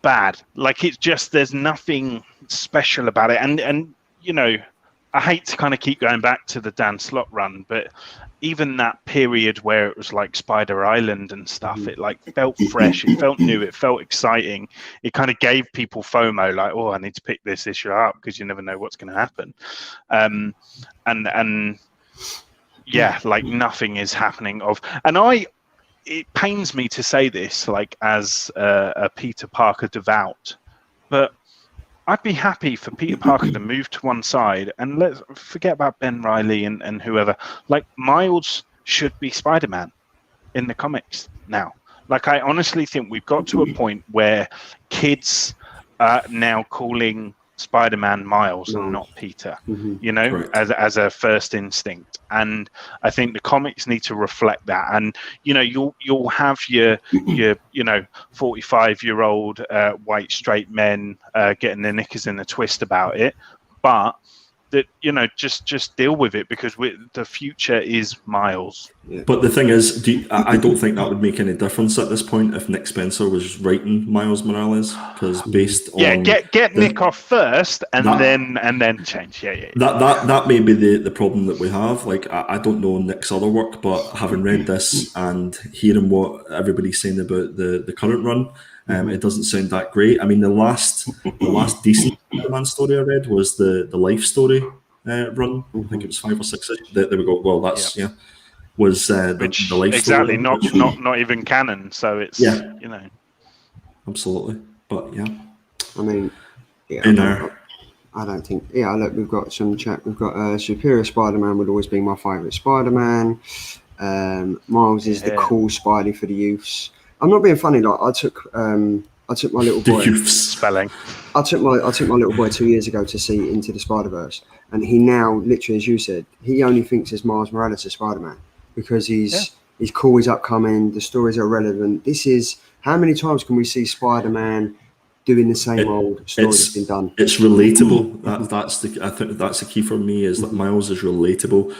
bad. Like, it's just, there's nothing special about it, and you know, I hate to kind of keep going back to the Dan Slott run, but even that period where it was like Spider Island and stuff, it like felt fresh, it felt new, it felt exciting. It kind of gave people FOMO, like, oh, I need to pick this issue up because you never know what's going to happen. And yeah, like nothing is happening it pains me to say this, like as a Peter Parker devout, but I'd be happy for Peter Parker to move to one side and let's forget about Ben Reilly and whoever. Like, Miles should be Spider-Man in the comics now. Like, I honestly think we've got to a point where kids are now calling Spider-Man Miles and not Peter, you know, as a first instinct. And I think the comics need to reflect that. And, you know, you'll have your 45-year-old white straight men getting their knickers in a twist about it, but that, you know, just deal with it, because the future is Miles. Yeah. But the thing is, I don't think that would make any difference at this point if Nick Spencer was writing Miles Morales, because based on get Nick off first and then change. Yeah. That may be the problem that we have. Like, I don't know Nick's other work, but having read this and hearing what everybody's saying about the current run, it doesn't sound that great. I mean, the last decent Spider-Man story I read was the Life Story run. I think it was 5 or 6. There we go. Well, that's was the Life exactly Story. not even canon. So it's you know, absolutely. But yeah, I mean, I don't think. Yeah, look, we've got some chat. We've got Superior Spider-Man would always be my favourite Spider-Man. Miles is the cool Spidey for the youths. I'm not being funny. Like, I took my little boy. The youths spelling. I took my little boy 2 years ago to see Into the Spider-Verse, and he now, literally as you said, he only thinks as Miles Morales as Spider-Man because he's cool, he's upcoming, the stories are relevant. This is, how many times can we see Spider-Man doing the same old story that's been done? It's relatable. I think that's the key for me, is that Miles is relatable.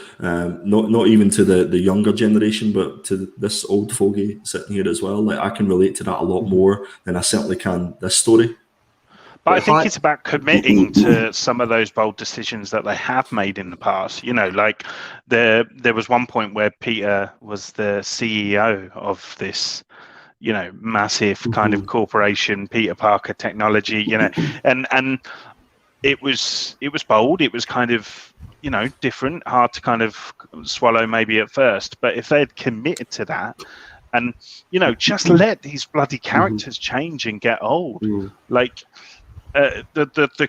Not even to the younger generation, but to this old fogey sitting here as well. Like, I can relate to that a lot more than I certainly can this story. But I think it's about committing to some of those bold decisions that they have made in the past. You know, like there was one point where Peter was the CEO of this, you know, massive kind of corporation, Peter Parker Technology, you know, and it was bold. It was kind of, you know, different, hard to kind of swallow maybe at first. But if they had committed to that, and, you know, just let these bloody characters change and get old, like the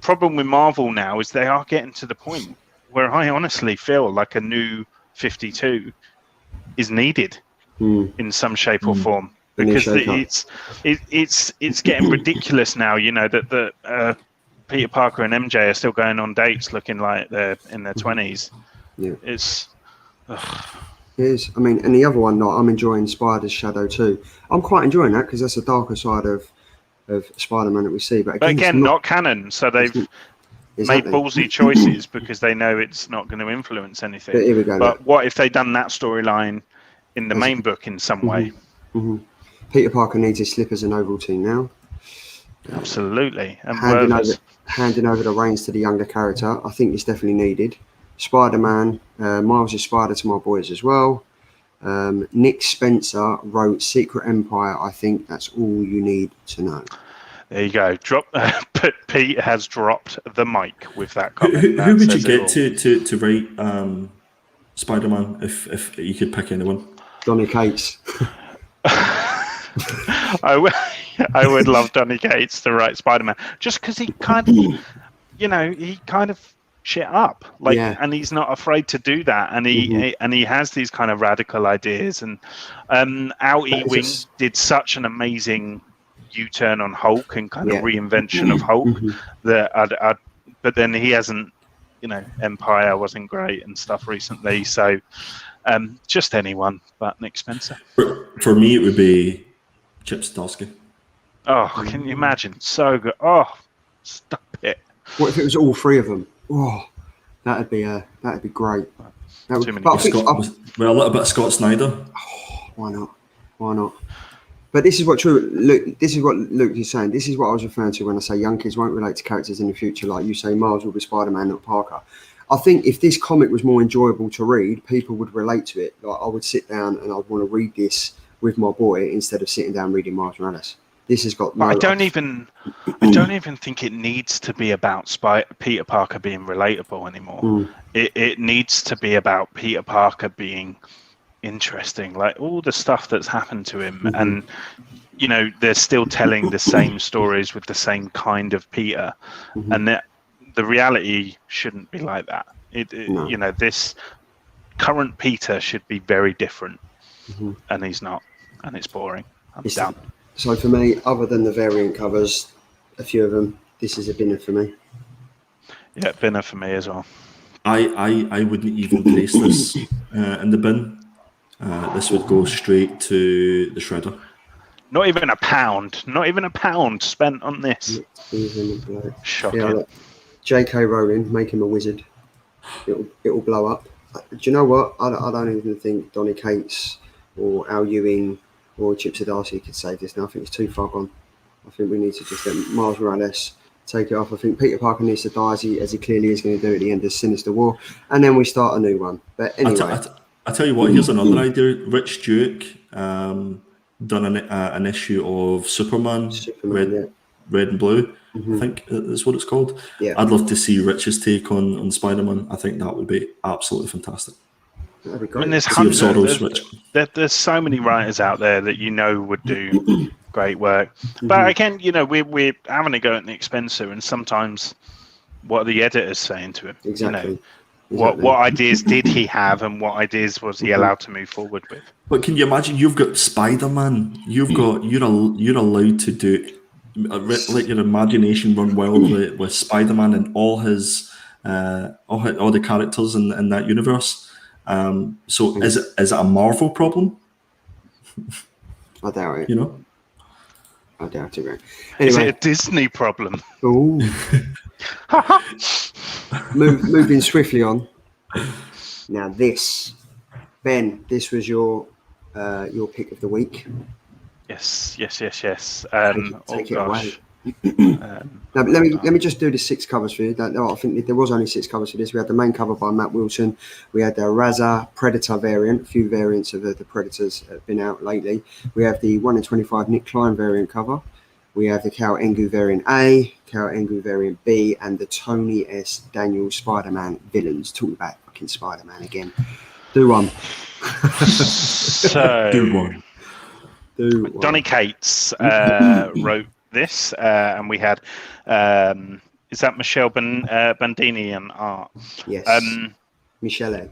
problem with Marvel now is they are getting to the point where I honestly feel like a new 52 is needed. In some shape or form, because it's getting ridiculous now. You know that Peter Parker and MJ are still going on dates looking like they're in their 20s. Yeah, it is. I mean, and the other one, I'm enjoying Spider's Shadow too. I'm quite enjoying that because that's a darker side of Spider-Man that we see. But again, not canon, so they've made ballsy choices because they know it's not going to influence anything. But here we go. But what if they done that storyline in the main book in some way? Peter Parker needs his slippers and Ovaltine now. Absolutely. And handing over the reins to the younger character, I think it's definitely needed. Spider-Man, Miles is Spider to my boys as well. Nick Spencer wrote Secret Empire. I think that's all you need to know. There you go. Pete has dropped the mic with that comment. Who would you get to write Spider-Man if you could pick anyone? Donny Cates. I would love Donny Cates to write Spider-Man, just because he kind of, you know, he kind of shit up, like, and he's not afraid to do that, and he has these kind of radical ideas. And Al Ewing did such an amazing U-turn on Hulk and kind of reinvention of Hulk that but then he hasn't. You know, Empire wasn't great and stuff recently, so just anyone but Nick Spencer. For me, it would be Chip Zdarsky. Oh, can you imagine? So good. Oh, stop it. What if it was all three of them? Oh, that'd be great. That Too would, many but I people. think, Well, a little bit of Scott Snyder. why not? Why not? But this is what Luke is saying. This is what I was referring to when I say young kids won't relate to characters in the future. Like you say, Miles will be Spider-Man, not Parker. I think if this comic was more enjoyable to read, people would relate to it. Like I would sit down and I'd want to read this with my boy instead of sitting down reading Miles Morales. This has got no. I don't even think it needs to be about Peter Parker being relatable anymore. It needs to be about Peter Parker being interesting, like all the stuff that's happened to him, and you know they're still telling the same stories with the same kind of Peter, and the reality shouldn't be like that. No. You know, this current Peter should be very different, and he's not, and it's boring. I'm down. So for me, other than the variant covers, a few of them, this is a binner for me. Yeah, binner for me as well. I wouldn't even place this in the bin. This would go straight to the shredder. Not even a pound spent on this. Shocking. Yeah, J.K. Rowling, make him a wizard. It'll blow up. Do you know what? I don't even think Donny Cates or Al Ewing or Chip Zdarsky could save this now. I think it's too far gone. I think we need to just let Miles Morales take it off. I think Peter Parker needs to die as he clearly is going to do at the end of Sinister War, and then we start a new one. But anyway, I tell you what. Here's another idea. Rich Stewart done an issue of Superman Red and Blue. I think is what it's called. Yeah. I'd love to see Rich's take on Spider-Man. I think that would be absolutely fantastic. That'd be great. I mean, there's so many writers out there that would do great work. But again, we're having to go at Nick Spencer, and sometimes what are the editors saying to him? Exactly. What ideas did he have, and what ideas was he allowed to move forward with? But can you imagine? You've got Spider-Man. You're allowed to do let your imagination run wild with Spider-Man and all his all the characters in that universe. So is it a Marvel problem? I doubt it. I doubt it. Right. Anyway. Is it a Disney problem? Ooh. Moving swiftly on. Now Ben, this was your pick of the week. Yes. Take it away. Now, let me just do the 6 covers for you. I think there was only 6 covers for this. We had the main cover by Matt Wilson. We had the Raza Predator variant. A few variants of the Predators have been out lately. We have the 1 in 25 Nick Klein variant cover. We have the Cal Engu variant A, Cal Engu variant B, and the Tony S. Daniel Spider-Man villains. Talking about fucking Spider-Man again. Do one. Do one. Donny Cates wrote this, and we had is that Michelle Bandini and art? Yes. Michelle.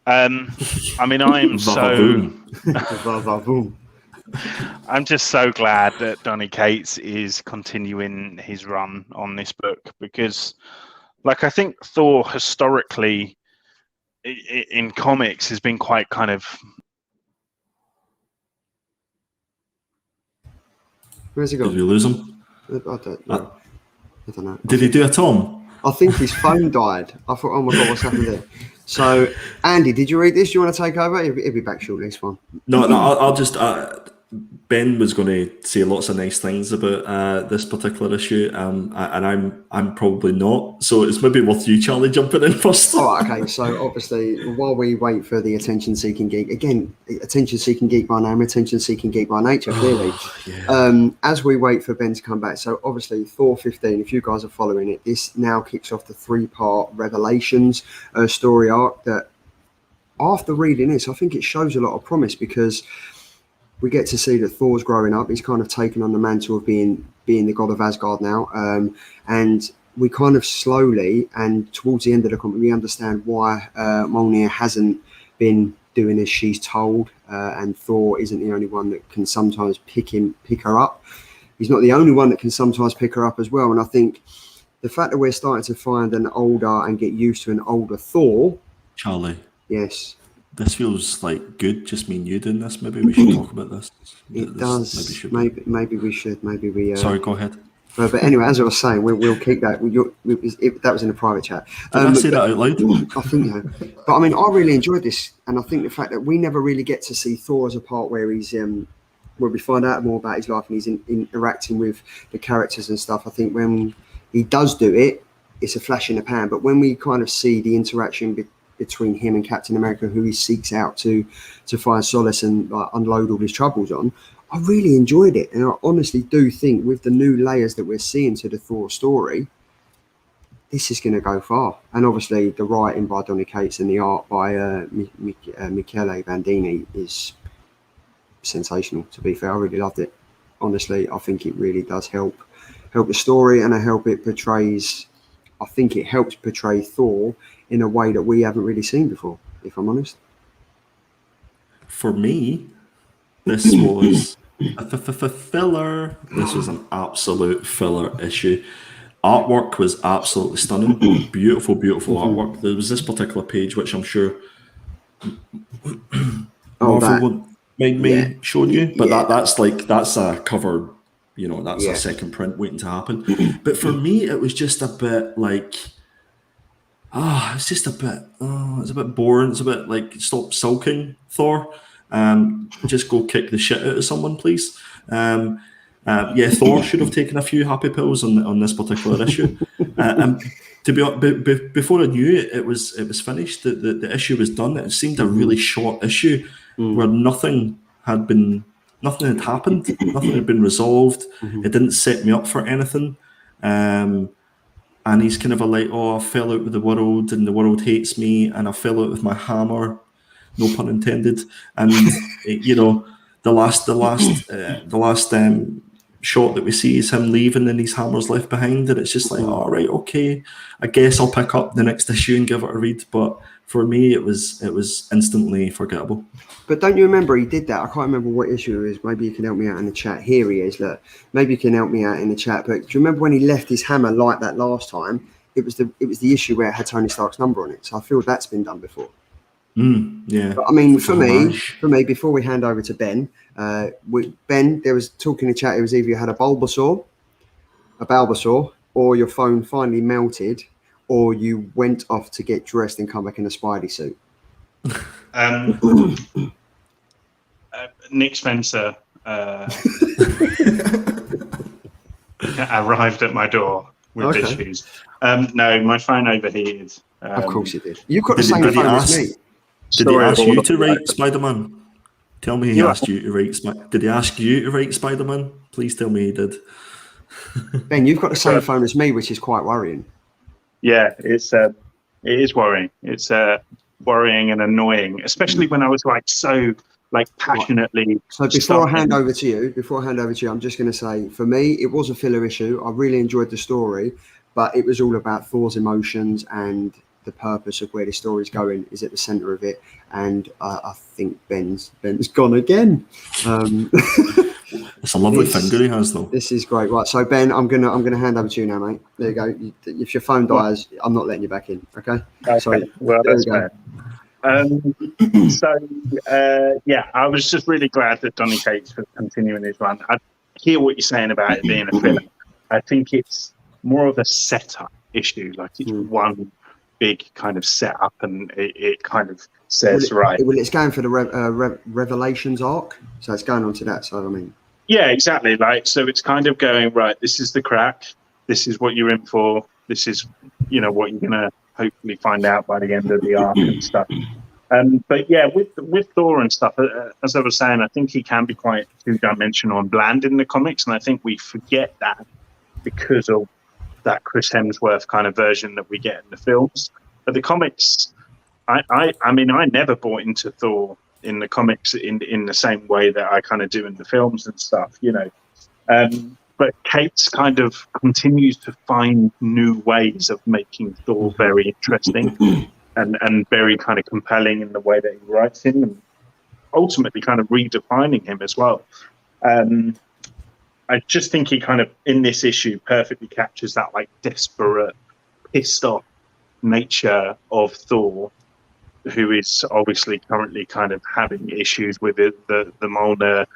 I mean, I'm just so glad that Donny Cates is continuing his run on this book, because, like, I think Thor historically in comics has been quite kind of. Where's he gone? Did we lose him? I don't know. Did he do a Tom? I think his phone died. I thought, oh my God, what's happened there? So, Andy, did you read this? Do you want to take over? He'll be back shortly. This one. No, I'll just. Ben was going to say lots of nice things about this particular issue, and I'm probably not. So it's maybe worth you, Charlie, jumping in first. All right, okay. So obviously, while we wait for the attention-seeking geek, again, attention-seeking geek by name, attention-seeking geek by nature, clearly. As we wait for Ben to come back, so obviously Thor 15, if you guys are following it, this now kicks off the 3-part Revelations story arc that, after reading this, I think it shows a lot of promise, because we get to see that Thor's growing up. He's kind of taken on the mantle of being the god of Asgard now. And we kind of slowly, and towards the end of the comic, we understand why Mjolnir hasn't been doing as she's told. And Thor isn't the only one that can sometimes pick her up. He's not the only one that can sometimes pick her up as well. And I think the fact that we're starting to find an older and get used to an older Thor. Charlie. Yes. This feels like good. Just me and you doing this. Maybe we should talk about this. It does. Maybe we should. Maybe we. Sorry, go ahead. But anyway, as I was saying, we'll keep that. That was in a private chat. Did I say that out loud? I think so. But I mean, I really enjoyed this, and I think the fact that we never really get to see Thor as a part where he's where we find out more about his life and he's interacting with the characters and stuff. I think when he does do it, it's a flash in the pan. But when we kind of see the interaction between him and Captain America, who he seeks out to find solace and unload all his troubles on, I really enjoyed it. And I honestly do think with the new layers that we're seeing to the Thor story, this is going to go far. And obviously the writing by Donny Cates and the art by Michele Bandini is sensational, to be fair. I really loved it. Honestly, I think it really does help the story, and I think it helps portray Thor in a way that we haven't really seen before, if I'm honest. For me, this was a filler. This was an absolute filler issue. Artwork was absolutely stunning. Beautiful artwork. There was this particular page, which I'm sure Marvel would mind me showing you, but that's a cover. You know, that's a second print waiting to happen. But for me, it was just a bit like, it's a bit boring. It's a bit like, stop sulking, Thor. Just go kick the shit out of someone, please. Thor should have taken a few happy pills on this particular issue. To be before I knew it was finished. The issue was done. It seemed a really short issue where nothing had happened. Nothing had been resolved. It didn't set me up for anything. And he's kind of I fell out with the world, and the world hates me, and I fell out with my hammer. No pun intended. And the last shot that we see is him leaving, and his hammer's left behind, and it's just like, all right, okay, I guess I'll pick up the next issue and give it a read. But for me, it was instantly forgettable. But don't you remember he did that? I can't remember what issue it is. Maybe you can help me out in the chat. Here he is. Look, maybe you can help me out in the chat. But do you remember when he left his hammer like that last time? It was the issue where it had Tony Stark's number on it. So I feel that's been done before. Yeah. But I mean, for me, before we hand over to Ben, Ben, there was talk in the chat. It was either you had a Bulbasaur, or your phone finally melted, or you went off to get dressed and come back in a Spidey suit. Nick Spencer arrived at my door with issues. No, my phone overheated. Of course it did. You've got the same phone as me. Did he ask you to write Spider-Man? Tell me he asked you to write. Did he ask you to write Spider-Man? Please tell me he did. Ben, you've got the same phone as me, which is quite worrying. Yeah, it is worrying. It's worrying and annoying, especially when I was passionately. Right. So before I hand over to you, I'm just going to say, for me, it was a filler issue. I really enjoyed the story, but it was all about Thor's emotions, and the purpose of where the story's going is at the center of it. And I think Ben's gone again. It's a lovely finger he has, though. This is great. Right, so Ben, I'm gonna hand over to you now, mate. There you go. If your phone dies, I'm not letting you back in. Okay. So well, that's fair. I was just really glad that Donny Cates was continuing his run. I hear what you're saying about it being a filler. I think it's more of a setup issue. Like it's one big kind of setup, and it kind of says it's going for the Revelations arc, so it's going on to that. So I mean, yeah, exactly. Like, so it's kind of going right. This is the crack. This is what you're in for. This is, what you're gonna hopefully find out by the end of the arc and stuff. But yeah, with Thor and stuff, as I was saying, I think he can be quite two-dimensional and bland in the comics, and I think we forget that because of that Chris Hemsworth kind of version that we get in the films. But the comics, I mean, I never bought into Thor in the comics in the same way that I kind of do in the films and stuff, But Cates kind of continues to find new ways of making Thor very interesting and very kind of compelling in the way that he writes him, and ultimately kind of redefining him as well. I just think he kind of, in this issue, perfectly captures that like desperate, pissed off nature of Thor, who is obviously currently kind of having issues with it, the Molnar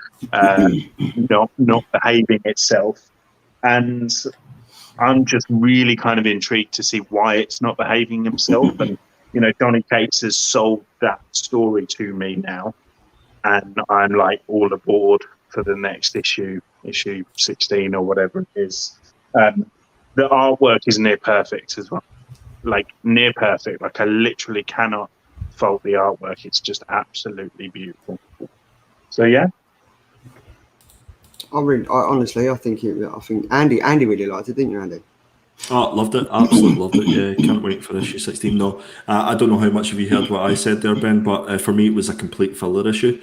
not behaving itself, and I'm just really kind of intrigued to see why it's not behaving himself. And Donny Cates has sold that story to me now, and I'm like all aboard for the next issue 16 or whatever it is. The artwork is near perfect as well, like near perfect. Like I literally cannot fault the artwork. It's just absolutely beautiful. So yeah. Honestly, I think Andy really liked it, didn't you, Andy? Oh, loved it. Absolutely loved it. Yeah, can't wait for issue 16. No, I don't know how much of you heard what I said there, Ben, but for me it was a complete filler issue.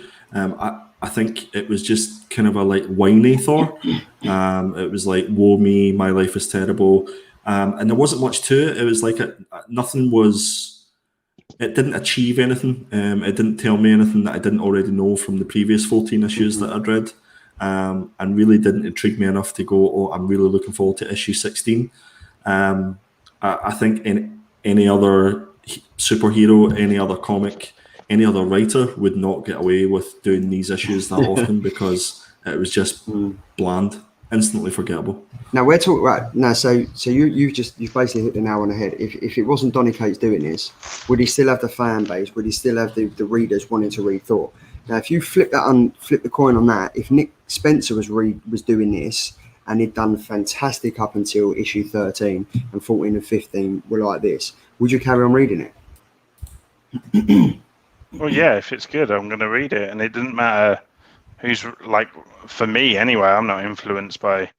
I think it was just kind of a like whiny Thor. It was like, woe me, my life is terrible. And there wasn't much to it. It was like it didn't achieve anything. It didn't tell me anything that I didn't already know from the previous 14 issues that I'd read. And really didn't intrigue me enough to go, oh, I'm really looking forward to issue 16. I think in any other superhero, any other comic, any other writer would not get away with doing these issues that often because it was just bland, instantly forgettable. Now we're talking right now. So you've basically hit the nail on the head. If it wasn't Donny Cates doing this, would he still have the fan base? Would he still have the readers wanting to read Thor? Now, if you flip the coin on that, if Nick Spencer was doing this and he'd done fantastic up until issue 13 and 14 and 15 were like this, would you carry on reading it? Well, yeah, if it's good, I'm going to read it, and it doesn't matter who's like. For me, anyway, I'm not influenced by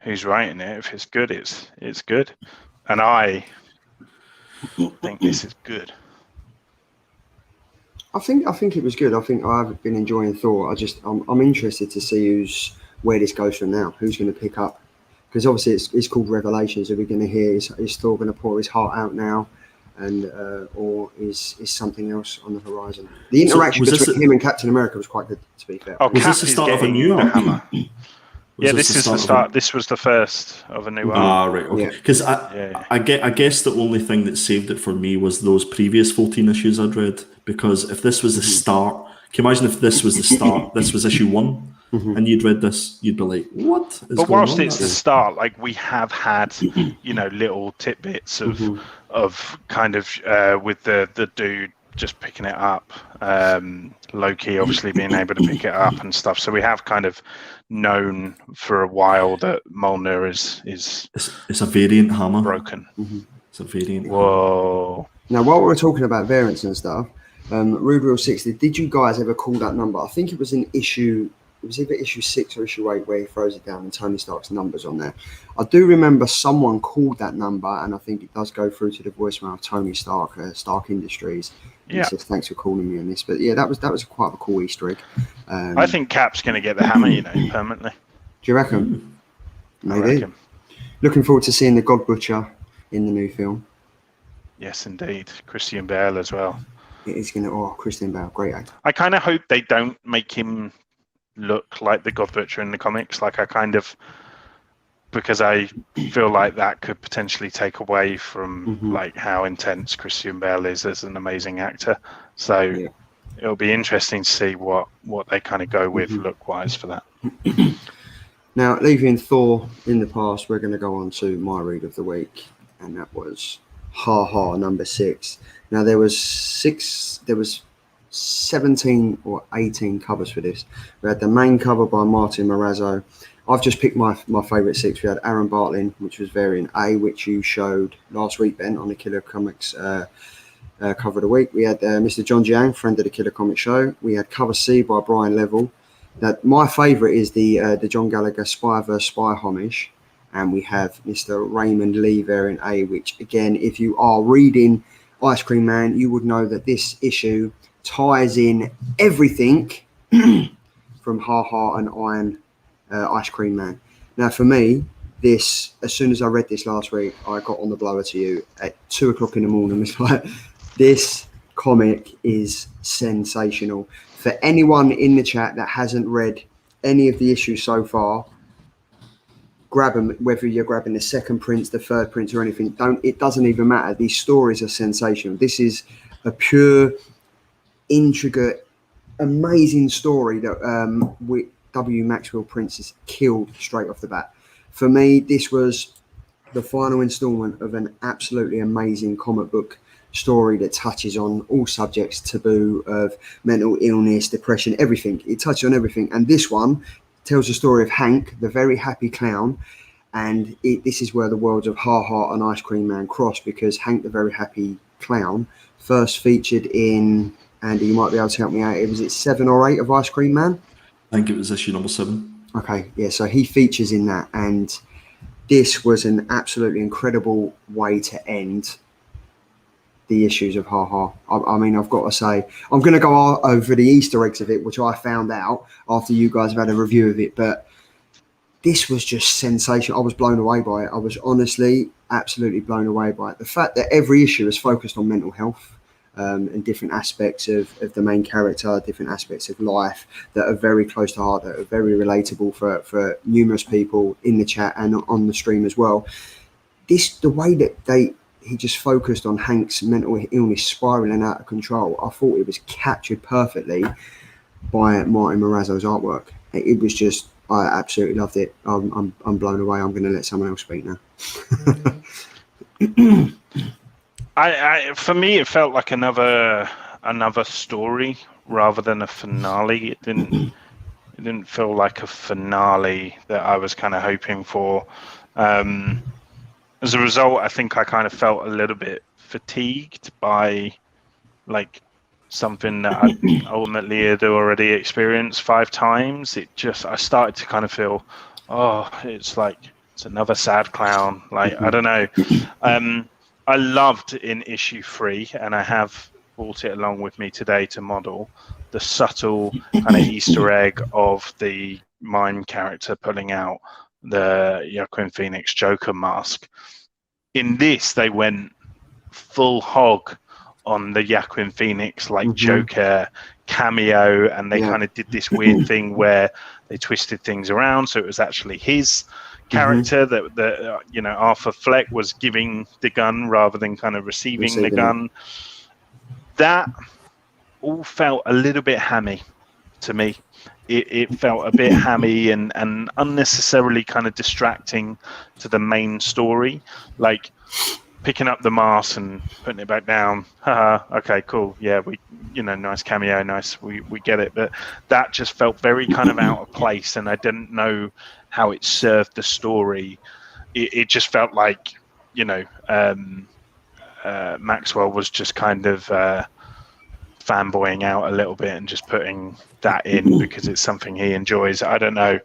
who's writing it. If it's good, it's good, and I think this is good. I think it was good. I think I've been enjoying Thor. I'm interested to see where this goes from now. Who's going to pick up? Because obviously it's called Revelations. Are we going to hear is Thor going to pour his heart out now, and or is something else on the horizon? The interaction between him and Captain America was quite good, to be fair. Oh, was this the start of a new arc? Yeah, this is the start. This was the first of a new arc. Ah, right, okay. Because I guess the only thing that saved it for me was those previous 14 issues I'd read. Because if this was the start, can you imagine if this was the start? This was issue 1, and you'd read this, you'd be like, "What is going on?" But whilst it's the start, like we have had, little tidbits of kind of with the dude just picking it up, Loki obviously being able to pick it up and stuff. So we have kind of known for a while that Molnar is it's a variant hammer broken. It's a variant. Whoa! Now, while we're talking about variants and stuff, Rude Rule 60, did you guys ever call that number? I think it was in issue. It was either issue 6 or issue 8 where he throws it down and Tony Stark's numbers on there. I do remember someone called that number, and I think it does go through to the voicemail of Tony Stark, Stark Industries. Yeah. He says, "Thanks for calling me on this." But yeah, that was quite a cool Easter egg. I think Cap's going to get the hammer, permanently. Do you reckon? Maybe. Looking forward to seeing the God Butcher in the new film. Yes, indeed. Christian Bale as well. It is going to. Christian Bale, great actor. I kind of hope they don't make him look like the God Butcher in the comics. Like because I feel like that could potentially take away from like how intense Christian Bale is as an amazing actor. So it'll be interesting to see what they kind of go with look-wise for that. Now, leaving Thor in the past, we're going to go on to my read of the week, and that was Ha Ha number 6. Now there was 17 or 18 covers for this. We had the main cover by Martin Morazzo. I've just picked my favourite 6. We had Aaron Bartlin, which was variant A, which you showed last week, Ben, on the Killer Comics cover of the week. We had Mr. John Jiang, friend of the Killer Comics show. We had cover C by Brian Level. Now, my favourite is the John Gallagher Spy vs. Spy homage. And we have Mr. Raymond Lee variant A, which, again, if you are reading Ice Cream Man, you would know that this issue ties in everything from Ha Ha and Iron Ice Cream Man. Now, for me, this, as soon as I read this last week, I got on the blower to you at 2 o'clock in the morning. It's like, this comic is sensational. For anyone in the chat that hasn't read any of the issues so far, grab them, whether you're grabbing the second prints, the third prints, or anything. It doesn't even matter. These stories are sensational. This is a pure, intricate, amazing story that W. Maxwell Prince has killed straight off the bat. For me, this was the final installment of an absolutely amazing comic book story that touches on all subjects taboo of mental illness, depression, everything. It touches on everything. And this one tells the story of Hank, the very happy clown. And this is where the worlds of Ha Ha and Ice Cream Man cross, because Hank, the very happy clown, first featured in, Andy, you might be able to help me out. Was it 7 or 8 of Ice Cream Man? I think it was issue number 7. Okay, yeah, so he features in that, and this was an absolutely incredible way to end the issues of Ha Ha. I mean, I've got to say, I'm going to go over the Easter eggs of it, which I found out after you guys have had a review of it, but this was just sensational. I was blown away by it. I was honestly absolutely blown away by it. The fact that every issue is focused on mental health and different aspects of the main character, different aspects of life that are very close to heart, that are very relatable for numerous people in the chat and on the stream as well. The way that he just focused on Hank's mental illness spiraling out of control, I thought it was captured perfectly by Martin Morazzo's artwork. It was just, I absolutely loved it. I'm blown away. I'm going to let someone else speak now. For me, it felt like another story rather than a finale. It didn't feel like a finale that I was kind of hoping for. As a result, I think I kind of felt a little bit fatigued by like something that I ultimately had already experienced 5 times. I started to kind of feel, it's another sad clown. Like, I don't know. I loved in issue 3, and I have brought it along with me today to model the subtle kind of Easter egg of the mime character pulling out the Joaquin Phoenix Joker mask. In this, they went full hog on the Joaquin Phoenix Joker cameo, and they kind of did this weird thing where they twisted things around, so it was actually his character that Arthur Fleck was giving the gun rather than kind of receiving the gun. That all felt a little bit hammy to me. It felt a bit hammy and unnecessarily kind of distracting to the main story, like picking up the mask and putting it back down. Okay, cool. Yeah, nice cameo, nice. We get it, but that just felt very kind of out of place, and I didn't know how it served the story. It just felt like, Maxwell was just kind of fanboying out a little bit and just putting that in because it's something he enjoys. I don't know.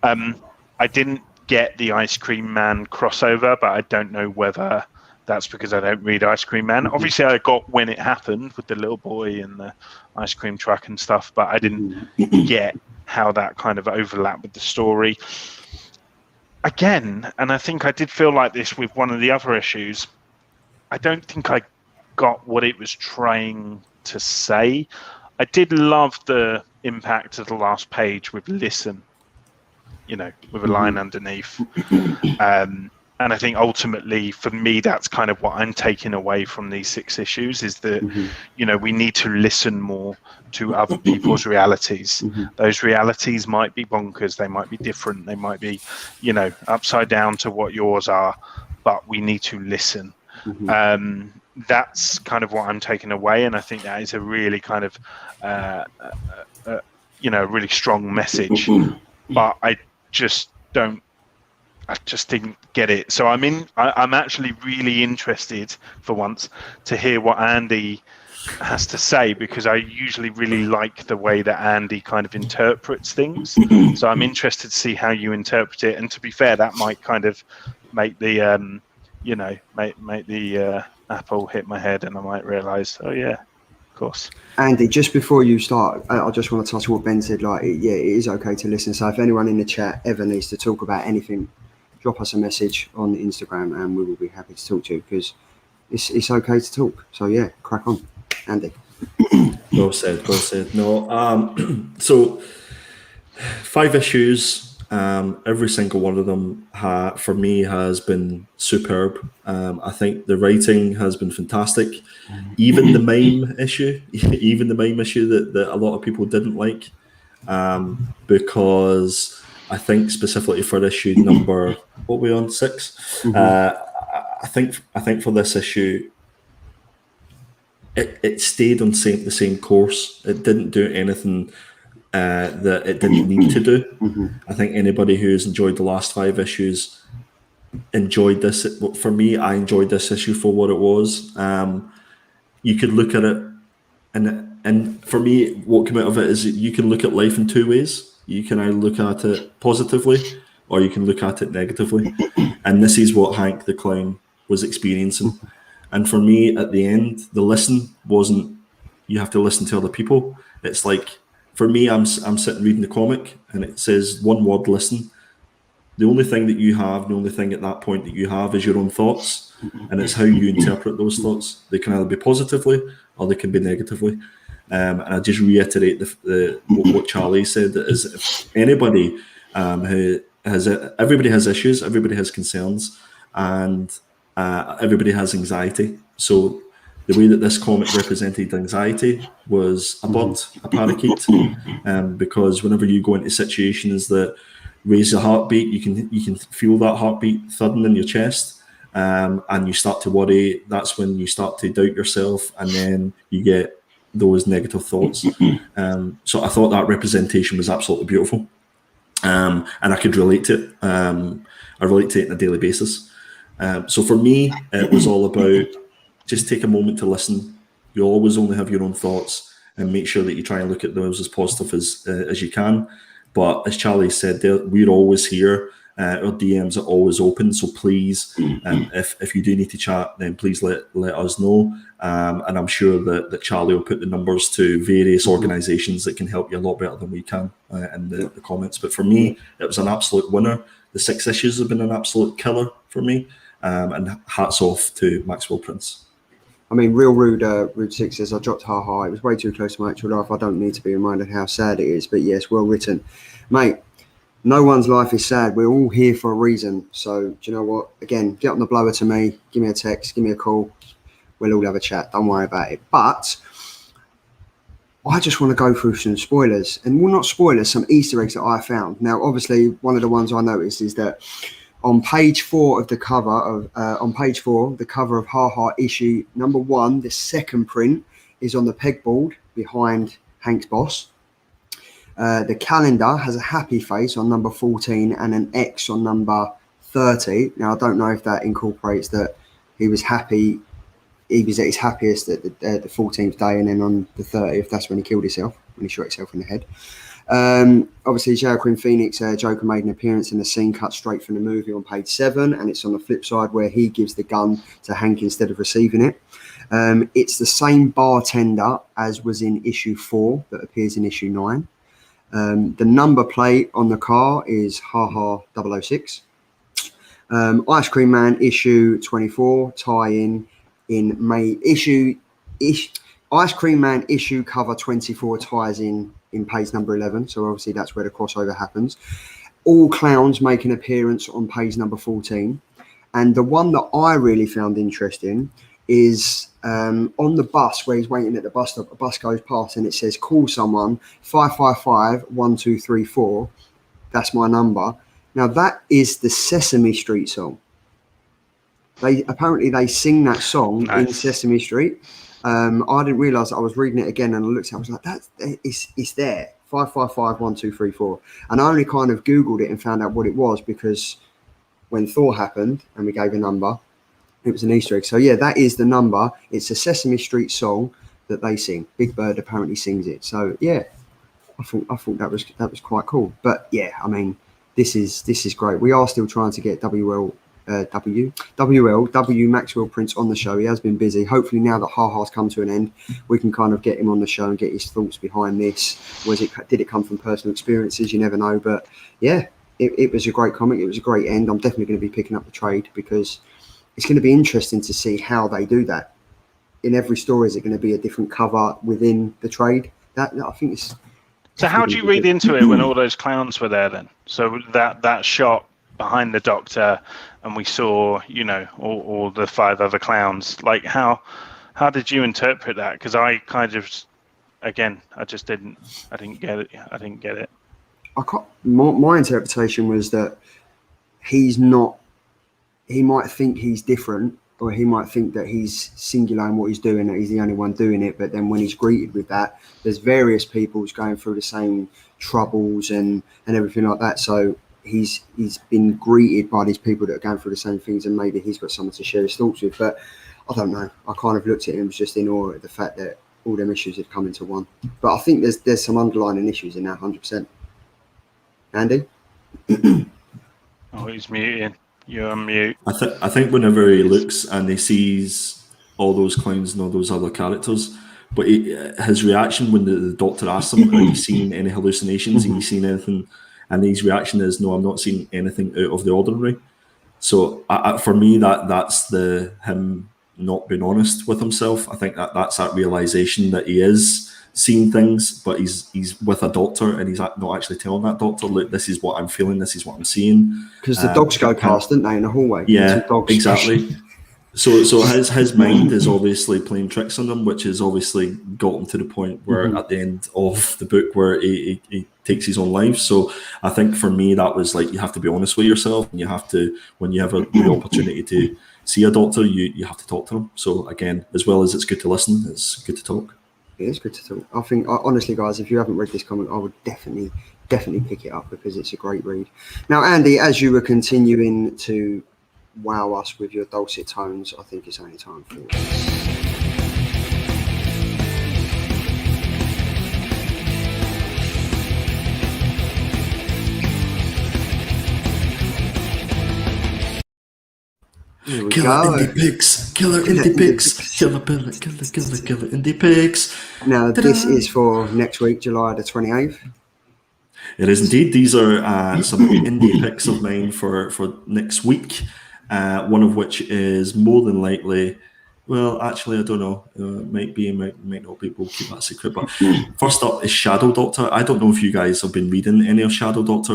I didn't get the Ice Cream Man crossover, but I don't know whether that's because I don't read Ice Cream Man. Obviously, I got when it happened with the little boy and the ice cream truck and stuff, but I didn't get how that kind of overlapped with the story. Again, and I think I did feel like this with one of the other issues, I don't think I got what it was trying to say. I did love the impact of the last page with listen, with a line underneath. And I think ultimately for me, that's kind of what I'm taking away from these 6 issues is that, we need to listen more to other people's realities. Those realities might be bonkers. They might be different. They might be, upside down to what yours are, but we need to listen. That's kind of what I'm taking away. And I think that is a really kind of, really strong message, but I just didn't get it. So I'm actually really interested for once to hear what Andy has to say, because I usually really like the way that Andy kind of interprets things. So I'm interested to see how you interpret it. And to be fair, that might kind of make the, make the apple hit my head, and I might realise, oh yeah, of course. Andy, just before you start, I just want to touch on what Ben said. It is okay to listen. So if anyone in the chat ever needs to talk about anything, drop us a message on Instagram and we will be happy to talk to you, because it's okay to talk. So yeah, crack on, Andy. Well said. No, so 5 issues. Every single one of them, for me, has been superb. I think the writing has been fantastic. Even the mime issue, that a lot of people didn't like, because I think specifically for issue number, what are we on, 6? I think for this issue, it stayed on the same course. It didn't do anything that it didn't need to do. I think anybody who's enjoyed the last 5 issues enjoyed this. For me, I enjoyed this issue for what it was. You could look at it, and for me, what came out of it is you can look at life in 2 ways. You can either look at it positively, or you can look at it negatively. And this is what Hank the Clown was experiencing. And for me, at the end, the listen wasn't, you have to listen to other people. It's like, for me, I'm sitting reading the comic, and it says one word, listen. The only thing that you have, the only thing at that point that you have is your own thoughts, and it's how you interpret those thoughts. They can either be positively or they can be negatively. And I just reiterate what Charlie said, that is, if anybody who has, everybody has issues, everybody has concerns, and everybody has anxiety. So the way that this comic represented anxiety was a bird, a parakeet, because whenever you go into situations that raise your heartbeat, you can feel that heartbeat thudding in your chest, and you start to worry. That's when you start to doubt yourself, and then you get those negative thoughts. So I thought that representation was absolutely beautiful, and I could relate to it. I relate to it on a daily basis. So for me, it was all about just take a moment to listen. You always only have your own thoughts, and make sure that you try and look at those as positive as you can. But as Charlie said, we're always here. Our DMs are always open. So please, if you do need to chat, then please let us know. And I'm sure that Charlie will put the numbers to various organisations that can help you a lot better than we can in the comments. But for me, it was an absolute winner. The 6 issues have been an absolute killer for me. And hats off to Maxwell Prince. I mean, real rude 6 says, I dropped ha. It was way too close to my actual life. I don't need to be reminded how sad it is. But yes, well written. Mate, no one's life is sad. We're all here for a reason. So, do you know what? Again, get on the blower to me. Give me a text. Give me a call. We'll all have a chat. Don't worry about it. But I just want to go through some spoilers. And, well, not spoilers, some Easter eggs that I found. Now, obviously, one of the ones I noticed is that on page 4 of the cover of the cover of Ha Ha issue number 1, the second print is on the pegboard behind Hank's boss. The calendar has a happy face on number 14 and an X on number 30. Now, I don't know if that incorporates that he was happy. He was at his happiest at the 14th day, and then on the 30th, that's when he killed himself, when he shot himself in the head. Obviously, Joaquin Phoenix, Joker made an appearance in the scene cut straight from the movie on page 7, and it's on the flip side where he gives the gun to Hank instead of receiving it. It's the same bartender as was in issue 4 that appears in issue 9. The number plate on the car is Ha Ha 006. Ice Cream Man issue 24 tie-in in May Ice Cream Man issue cover 24 ties in page number 11, so obviously that's where the crossover happens. All Clowns make an appearance on page number 14, and the one that I really found interesting is on the bus where he's waiting at the bus stop. A bus goes past and it says call someone 555-1234. That's my number. Now that is the Sesame Street song. They sing that song in Sesame Street. I didn't realise that. I was reading it again and I looked at it, I was like, it's there. 555-1234. And I only kind of Googled it and found out what it was, because when Thor happened and we gave a number, it was an Easter egg. So yeah, that is the number. It's a Sesame Street song that they sing. Big Bird apparently sings it. So yeah, I thought that was quite cool. But yeah, I mean, this is great. We are still trying to get W Maxwell Prince on the show. He has been busy. Hopefully now that Ha Ha's come to an end, we can kind of get him on the show and get his thoughts behind this. Did it come from personal experiences? You never know. But yeah, it was a great comic. It was a great end. I'm definitely going to be picking up the trade, because it's going to be interesting to see how they do that. In every story, is it going to be a different cover within the trade? That I think So how do you read into it when all those clowns were there then? So that shot behind the Doctor, and we saw, you know, all the 5 other clowns. Like how did you interpret that? Because I kind of, again, I didn't get it. I didn't get it. My interpretation was that he's not. He might think he's different, or he might think that he's singular in what he's doing, that he's the only one doing it. But then when he's greeted with that, there's various people who's going through the same troubles and everything like that. So he's been greeted by these people that are going through the same things, and maybe he's got someone to share his thoughts with. But I don't know. I kind of looked at him just in awe at the fact that all them issues had come into one. But I think there's some underlying issues in that, 100%. Andy? Oh, he's muting. You're on mute. I think whenever he looks and he sees all those clowns and all those other characters, but his reaction when the Doctor asks him, "Are you seeing any hallucinations? Are you seeing anything?" and his reaction is, "No, I'm not seeing anything out of the ordinary." So for me, that's him not being honest with himself. I think that's that realization that he is seeing things, but he's with a doctor and he's not actually telling that doctor, "Look, this is what I'm feeling, this is what I'm seeing." Because the dogs go past, didn't they, in the hallway? Yeah, exactly. So his mind is obviously playing tricks on him, which has obviously got him to the point where at the end of the book where he takes his own life. So I think for me that was like, you have to be honest with yourself, and you have to, when you have the opportunity to see a doctor, you have to talk to him. So again, as well as it's good to listen, it's good to talk. It is good to talk. I think, honestly, guys, if you haven't read this comic, I would definitely pick it up because it's a great read. Now, Andy, as you were continuing to wow us with your dulcet tones, I think it's only time for Killer indie pigs, killer indie pigs, killer indie pigs. Now, this is for next week, July the 28th. It is indeed. These are some indie picks of mine for next week. One of which is more than likely, well, actually, I don't know. Might be, might not be. We'll keep that secret. But first up is Shadow Doctor. I don't know if you guys have been reading any of Shadow Doctor.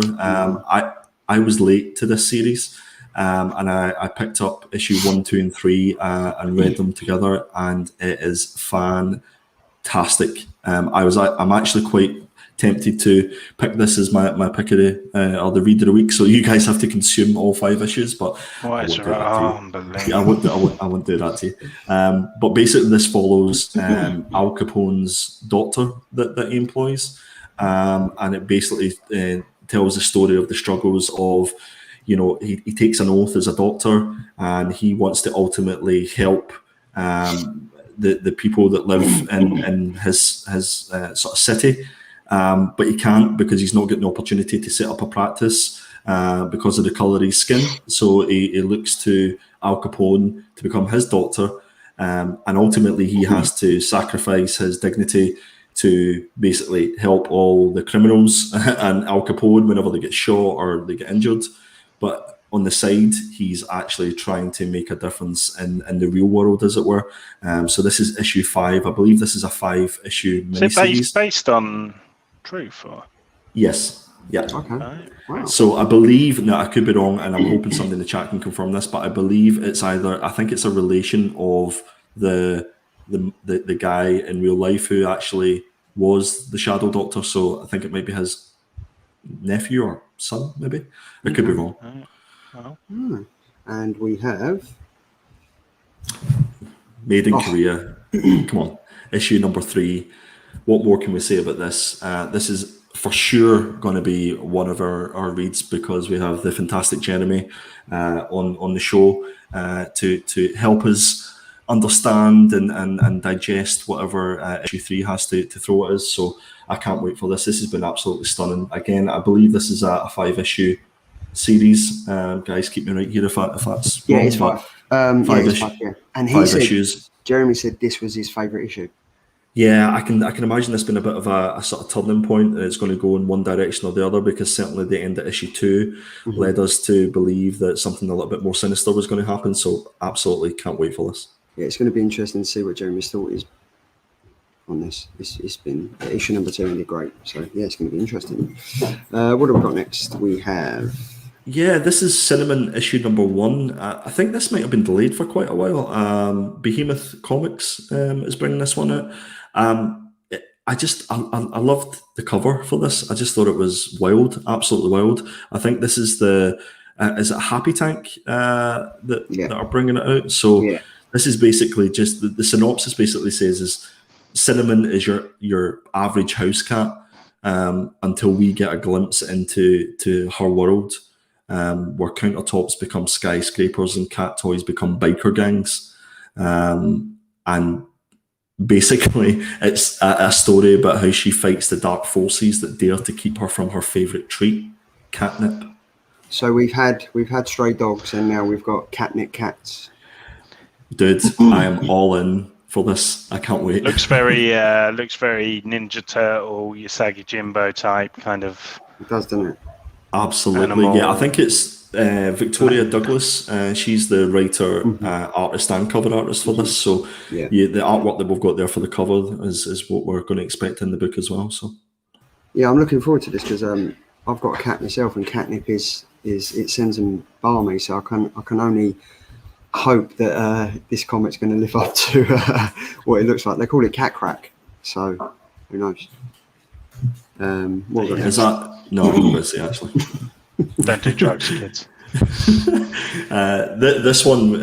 I was late to this series. And I picked up issue 1, 2, and 3 and read them together, and it is fantastic. I'm actually quite tempted to pick this as my pick of the read of the week. So you guys have to consume all 5 issues, but I won't do that to you. But basically, this follows Al Capone's doctor that he employs, and it basically tells the story of the struggles of, you know, he takes an oath as a doctor, and he wants to ultimately help the people that live in his sort of city, but he can't because he's not getting the opportunity to set up a practice because of the colour of his skin. So he looks to Al Capone to become his doctor, and ultimately he has to sacrifice his dignity to basically help all the criminals and Al Capone whenever they get shot or they get injured. But on the side, he's actually trying to make a difference in the real world, as it were. So this is issue 5. I believe this is a 5-issue miniseries. Is it based on truth? Or? Yes. Yeah. Okay. Wow. So I believe, now I could be wrong, and I'm hoping somebody in the chat can confirm this, but I believe it's either, I think it's a relation of the guy in real life who actually was the Shadow Doctor. So I think it might be his nephew or son, maybe. I could be wrong. And we have Made in Korea. Come on, issue number 3. What more can we say about this? This is for sure going to be one of our reads, because we have the fantastic Jeremy on the show to help us understand and digest whatever issue 3 has to throw at us. So I can't wait for this. This has been absolutely stunning. Again, I believe this is a 5-issue series. Guys, keep me right here if that's wrong. Yeah, it's 5. 5 issues. Yeah. And he said, Jeremy said this was his favourite issue. Yeah, I can imagine this being a bit of a sort of turning point, and it's going to go in one direction or the other, because certainly the end of issue 2 led us to believe that something a little bit more sinister was going to happen. So absolutely can't wait for this. Yeah, it's going to be interesting to see what Jeremy's thought is. on this. It's been issue number 2 and they're great. So yeah, it's going to be interesting. What have we got next? We have. Yeah, this is Cinnamon issue number 1. I think this might have been delayed for quite a while. Behemoth Comics is bringing this one out. I loved the cover for this. I just thought it was wild, absolutely wild. I think this is is it Happy Tank that are bringing it out? So this is basically just the synopsis basically says is Cinnamon is your average house cat until we get a glimpse into her world, where countertops become skyscrapers and cat toys become biker gangs, and basically it's a story about how she fights the dark forces that dare to keep her from her favorite treat, catnip. So we've had stray dogs and now we've got catnip cats. Dude, I am all in for this. I can't wait. Looks very Ninja Turtle, Usagi Jimbo type kind of. It does, doesn't it? Absolutely. Animal. Yeah, I think it's Victoria Douglas. She's the writer, artist and cover artist for this. So the artwork that we've got there for the cover is what we're going to expect in the book as well. So yeah, I'm looking forward to this because I've got a cat myself, and catnip is it sends them balmy. So I can only hope that this comic's going to live up to what it looks like. They call it cat crack, so who knows? What is that? No, I'm not going to say actually. Don't do drugs, kids. This one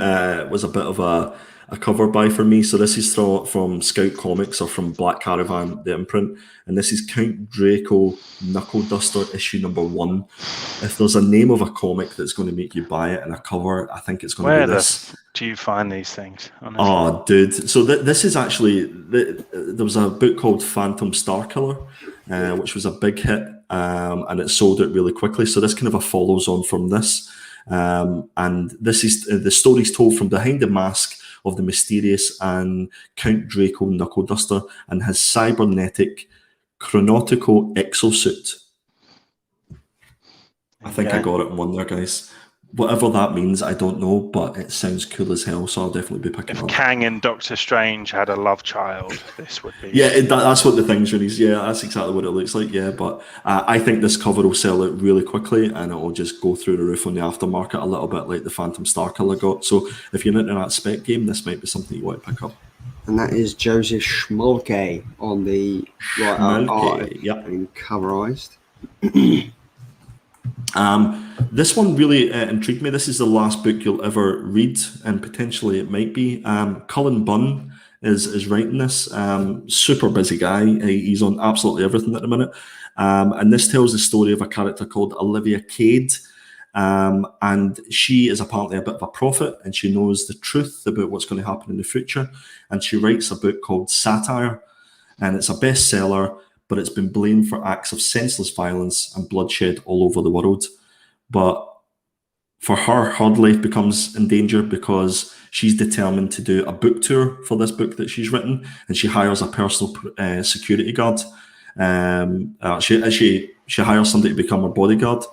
was a bit of a cover buy for me. So this is from Scout Comics or from Black Caravan, the imprint, and this is Count Draco Knuckle Duster issue number 1. If there's a name of a comic that's going to make you buy it and a cover, I think it's going to be this. Where do you find these things? Honestly? Oh, dude! So this is actually there was a book called Phantom Starkiller, which was a big hit, and it sold out really quickly. So this kind of follows on from this, and this is the story's told from behind the mask of the mysterious and Count Draco Knuckle Duster and his cybernetic chronotical exosuit. I think I got it in one there, guys. Whatever that means, I don't know, but it sounds cool as hell, so I'll definitely be picking it up. If Kang and Doctor Strange had a love child, this would be... Yeah, that's what the thing's really is. Yeah, that's exactly what it looks like, yeah, but I think this cover will sell out really quickly and it will just go through the roof on the aftermarket a little bit like the Phantom Starkiller got. So if you're into that spec game, this might be something you want to pick up. And that is Joseph Schmolke on the art and coverized. This one really intrigued me. This is the last book you'll ever read, and potentially it might be. Cullen Bunn is writing this. Super busy guy. He's on absolutely everything at the minute. And this tells the story of a character called Olivia Cade. And she is apparently a bit of a prophet, and she knows the truth about what's going to happen in the future. And she writes a book called Satire, and it's a bestseller, but it's been blamed for acts of senseless violence and bloodshed all over the world. But for her life becomes in danger because she's determined to do a book tour for this book that she's written, and she hires a personal security guard. She hires somebody to become her bodyguard,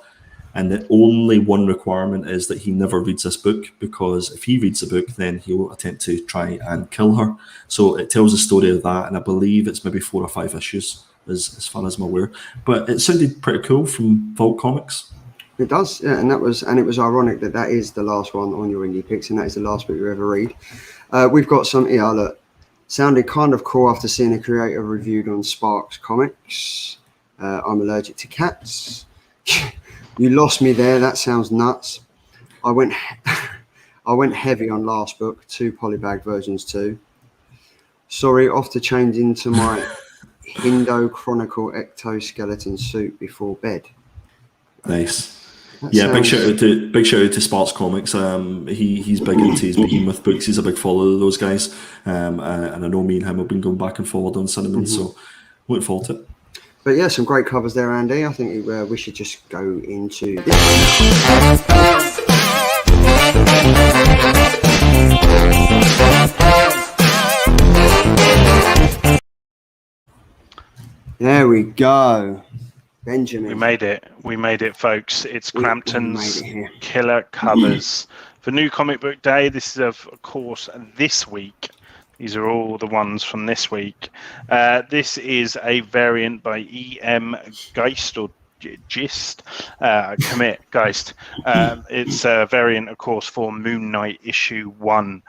and the only one requirement is that he never reads this book, because if he reads the book, then he will attempt to try and kill her. So it tells the story of that, and I believe it's maybe 4 or 5 issues, as far as I'm aware. But it sounded pretty cool from Vault Comics. It does, yeah, and it was ironic that is the last one on your indie picks, and that is the last book you ever read. We've got some, look, sounded kind of cool after seeing a creator reviewed on Sparks Comics. I'm allergic to cats. You lost me there. That sounds nuts. I went heavy on last book, 2 polybag versions too. Sorry, off to change into my Hindo Chronicle ectoskeleton suit before bed. Nice. Big shout out to Sparks Comics. He's big into his Behemoth books. He's a big follower of those guys, and I know me and him have been going back and forward on Cinnamon, so looking forward to it. But yeah, some great covers there, Andy. I think we should just go into this. There we go. Benjamin. We made it, folks. It's Crampton's Killer Covers. For New Comic Book Day, this is, of course, this week, These are all the ones from this week. This is a variant by E.M. Geist or Gist. Commit Geist. It's a variant, of course, for Moon Knight issue 1.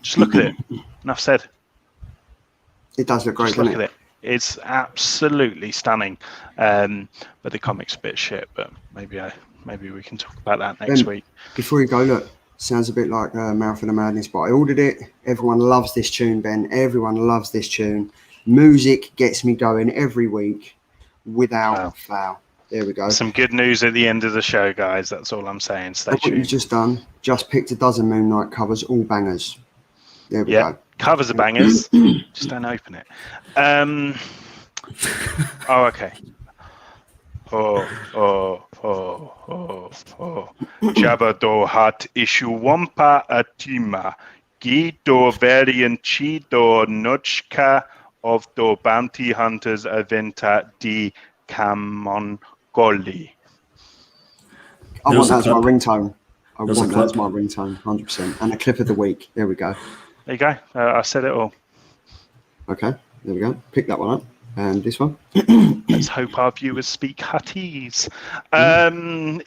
Just look at it. Enough said. It does look great, Just look doesn't at it. It's absolutely stunning. But the comic's a bit shit. But maybe we can talk about that next week. Before you go, look. Sounds a bit like Marathon of Madness, but I ordered it. Everyone loves this tune, Ben. Everyone loves this tune. Music gets me going every week without fail. There we go. Some good news at the end of the show, guys. That's all I'm saying. Stay tuned. What you've just done, just picked a dozen Moon Knight covers, all bangers. There we go. Covers are bangers. Just don't open it. Oh, okay. Jabba do hat issue wampa atima. Gi do variant chi do nochka of do bounty hunters aventa di Kamongoli. I want that as my ringtone. I want that as my ringtone, 100%. And a clip of the week. There we go. There you go. I said it all. Okay, there we go. Pick that one up. And this one. Let's hope our viewers speak Huttese.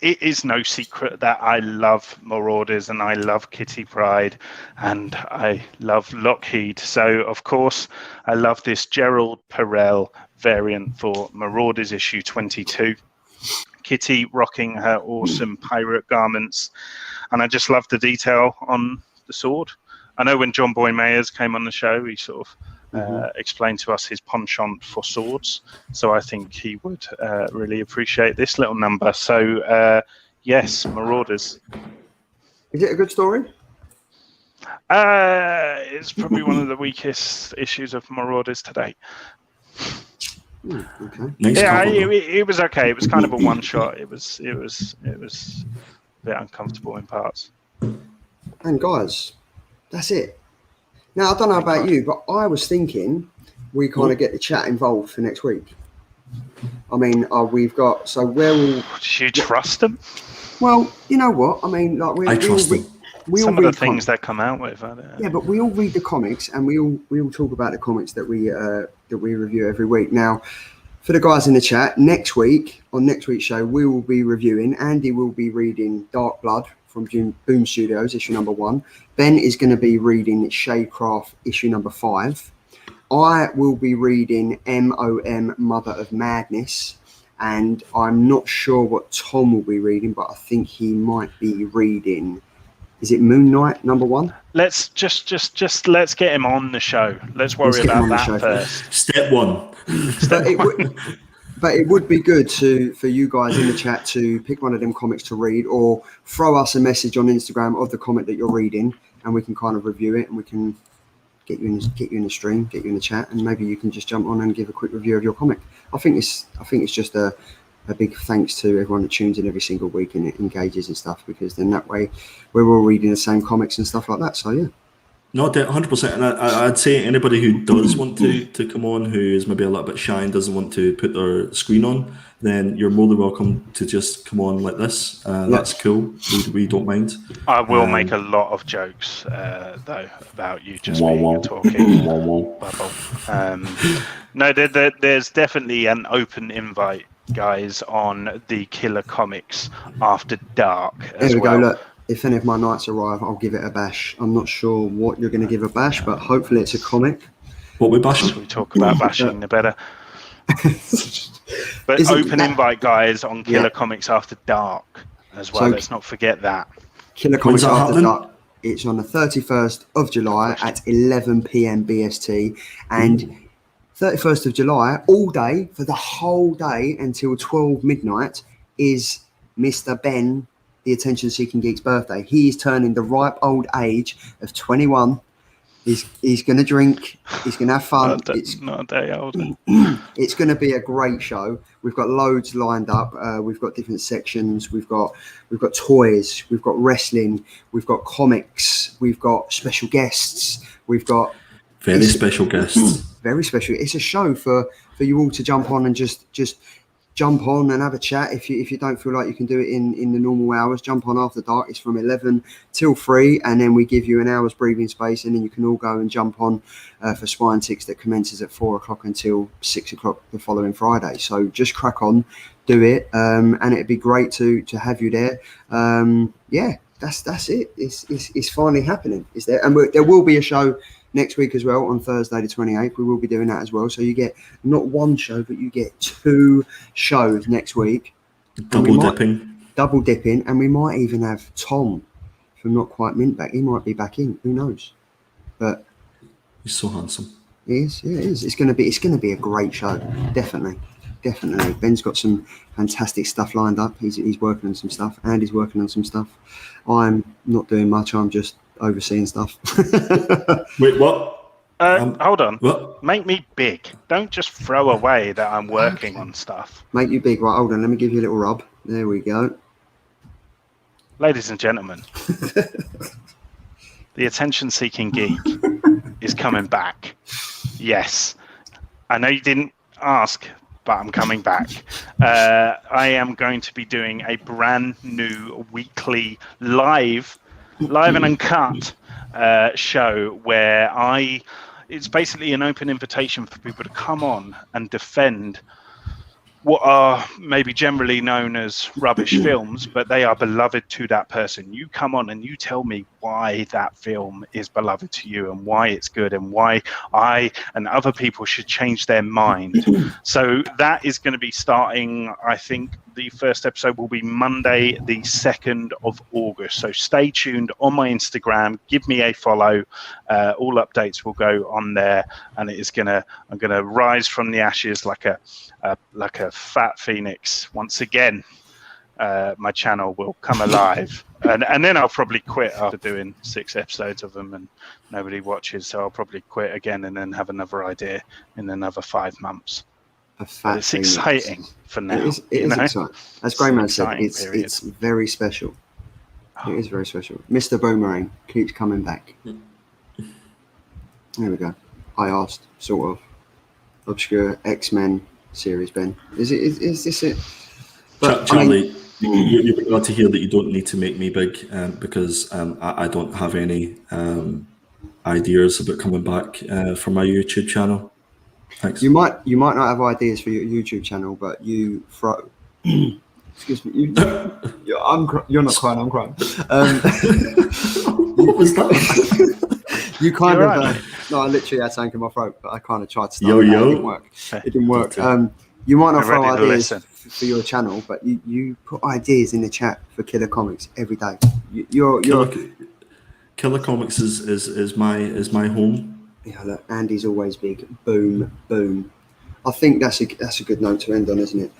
It is no secret that I love Marauders and I love Kitty Pryde and I love Lockheed. So, of course, I love this Gerald Perel variant for Marauders issue 22. Kitty rocking her awesome pirate garments. And I just love the detail on the sword. I know when John Boy Mayers came on the show, he sort of explained to us his penchant for swords, so I think he would really appreciate this little number. So yes, Marauders. Is it a good story? It's probably one of the weakest issues of Marauders to date. Okay. Yeah, it was okay. It was kind of a one shot. It was a bit uncomfortable in parts. And guys, that's it. Now, I don't know about you, but I was thinking we kind of get the chat involved for next week. I mean, we've got, so where will... Do you trust them? Well, you know what? I mean, like I trust them. Some of the things they come out with. Yeah, but we all read the comics and we all talk about the comics that we review every week. Now, for the guys in the chat, next week, on next week's show, we will be reviewing, Andy will be reading Dark Blood from Boom Studios, issue number 1. Ben is going to be reading Shadecraft, issue number 5. I will be reading MOM, Mother of Madness, and I'm not sure what Tom will be reading, but I think he might be reading, is it Moon Knight number 1? Let's just let's get him on the show. Let's worry about that first. Step 1. But it would be good for you guys in the chat to pick one of them comics to read, or throw us a message on Instagram of the comic that you're reading, and we can kind of review it, and we can get you in the stream, get you in the chat, and maybe you can just jump on and give a quick review of your comic. I think it's just a big thanks to everyone that tunes in every single week and it engages and stuff, because then that way we're all reading the same comics and stuff like that. So yeah. No, 100%. And I'd say anybody who does want to come on, who is maybe a little bit shy and doesn't want to put their screen on, then you're more than welcome to just come on like this. That's cool. We don't mind. I will make a lot of jokes, though, about you just being a talking bubble. No, there's definitely an open invite, guys, on the Killer Comics After Dark as There we well. go, look. If any of my nights arrive, I'll give it a bash. I'm not sure what you're going to give a bash, but hopefully it's a comic. What we bashing? The less we talk about bashing, the better. But open invite, guys, on Killer Comics After Dark as well. So, let's not forget that. Killer Comics After Dark. It's on the 31st of July at 11 p.m. BST. And 31st of July, all day, for the whole day until 12 midnight, is Mr. Ben, the Attention-Seeking Geek's birthday. He is turning the ripe old age of 21. He's going to drink. He's going to have fun. It's not a day older. It's going to be a great show. We've got loads lined up. We've got different sections. We've got toys. We've got wrestling. We've got comics. We've got special guests. We've got very special guests. Very special. It's a show for you all to jump on and just jump on and have a chat. If you don't feel like you can do it in the normal hours, jump on after dark. It's from 11 till 3, and then we give you an hour's breathing space, and then you can all go and jump on for Swine Ticks that commences at 4 o'clock until 6 o'clock the following Friday. So just crack on, do it, and it'd be great to have you there. Yeah, that's it. It's finally happening. Is there? And there will be a show next week as well on Thursday the 28th. We will be doing that as well. So you get not one show, but you get 2 shows next week. Double dipping. And we might even have Tom from Not Quite Mint back. He might be back in. Who knows? But he's so handsome. He is. Yeah, it is. It's going to be a great show. Definitely. Ben's got some fantastic stuff lined up. He's working on some stuff. Andy's working on some stuff. I'm not doing much. I'm just overseeing stuff. Wait, what? Hold on. What? Make me big. Don't just throw away that I'm working on stuff. Make you big. Right, hold on. Let me give you a little rub. There we go. Ladies and gentlemen, the attention-seeking geek is coming back. Yes. I know you didn't ask, but I'm coming back. I am going to be doing a brand new weekly live and uncut show where it's basically an open invitation for people to come on and defend what are maybe generally known as rubbish films, but they are beloved to that person. You come on and you tell me why that film is beloved to you and why it's good and why I and other people should change their mind. So that is going to be starting, I think the first episode will be Monday, the 2nd of August. So stay tuned on my Instagram. Give me a follow. All updates will go on there, and I'm gonna rise from the ashes like a fat phoenix once again. My channel will come alive, and then I'll probably quit after doing 6 episodes of them and nobody watches. So I'll probably quit again and then have another idea in another 5 months. It's exciting for now. It is exciting. As Greyman said, it's very special. It is very special. Mr. Boomerang keeps coming back. There we go. I asked, sort of obscure X-Men series, Ben. Is this it? But, Charlie, you're glad to hear that you don't need to make me big because I don't have any ideas about coming back for my YouTube channel. Thanks. You might not have ideas for your YouTube channel, but you throw. Excuse me. You're not crying. I'm crying. What was that? You kind of. Right. No, I literally had something in my throat, but I kind of tried to start. It didn't work. You might not throw ideas for your channel, but you put ideas in the chat for Killer Comics every day. Killer Comics is my home. Yeah, look, Andy's always big. Boom, boom. I think that's a good note to end on, isn't it?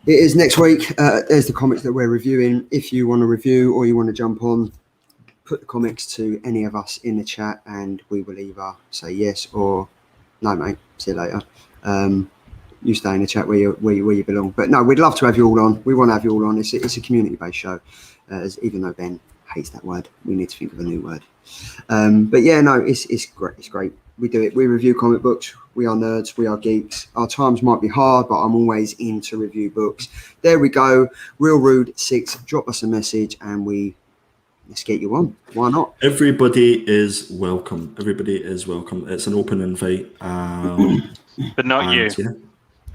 It is next week. There's the comics that we're reviewing. If you want to review or you want to jump on, put the comics to any of us in the chat, and we will either say yes or no, mate. See you later. You stay in the chat where you belong. But no, we'd love to have you all on. We want to have you all on. It's a community-based show. Even though Ben hates that word, we need to think of a new word. But yeah, no, it's great. It's great. We do it. We review comic books. We are nerds. We are geeks. Our times might be hard, but I'm always in to review books. There we go. Real Rude 6. Drop us a message and let's get you on. Why not? Everybody is welcome. It's an open invite. But not you. Yeah,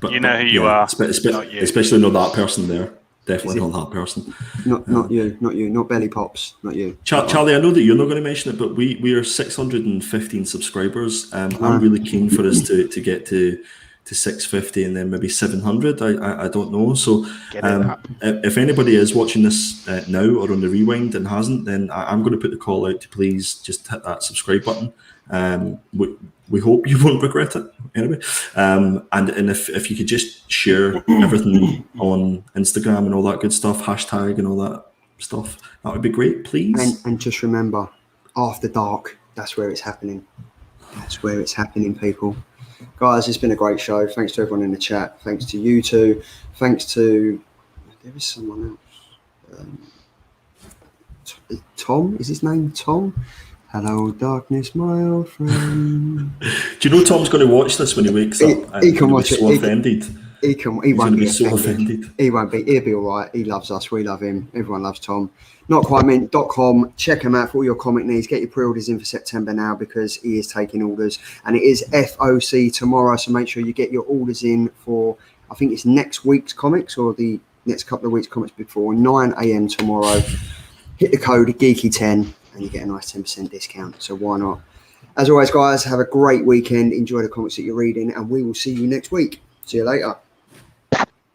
but, you know who you are. Not you. Especially not that person there. Definitely not that person. Not you. Not Belly Pops. Not you. Charlie, I know that you're not going to mention it, but we are 615 subscribers. I'm really keen for us to get to 650 and then maybe 700. I don't know. So if anybody is watching this now or on the rewind and hasn't, then I'm going to put the call out to please just hit that subscribe button. We hope you won't regret it anyway. And if you could just share everything on Instagram and all that good stuff, hashtag and all that stuff, that would be great, please. And just remember, after dark, that's where it's happening. That's where it's happening, people. Guys, it's been a great show. Thanks to everyone in the chat. Thanks to you two. Thanks to... There is someone else. Tom? Is his name Tom? Hello, darkness, my old friend. Do you know Tom's going to watch this when he wakes up? He can watch it. So offended. He won't be so offended. offended. He'll be all right. He loves us. We love him. Everyone loves Tom. NotQuiteMint.com. Check him out for all your comic needs. Get your pre-orders in for September now because he is taking orders. And it is FOC tomorrow, so make sure you get your orders in for, I think it's next week's comics or the next couple of weeks' comics before 9 a.m. tomorrow. Hit the code GEEKY10 and you get a nice 10% discount. So why not? As always, guys, have a great weekend. Enjoy the comics that you're reading, and we will see you next week. See you later.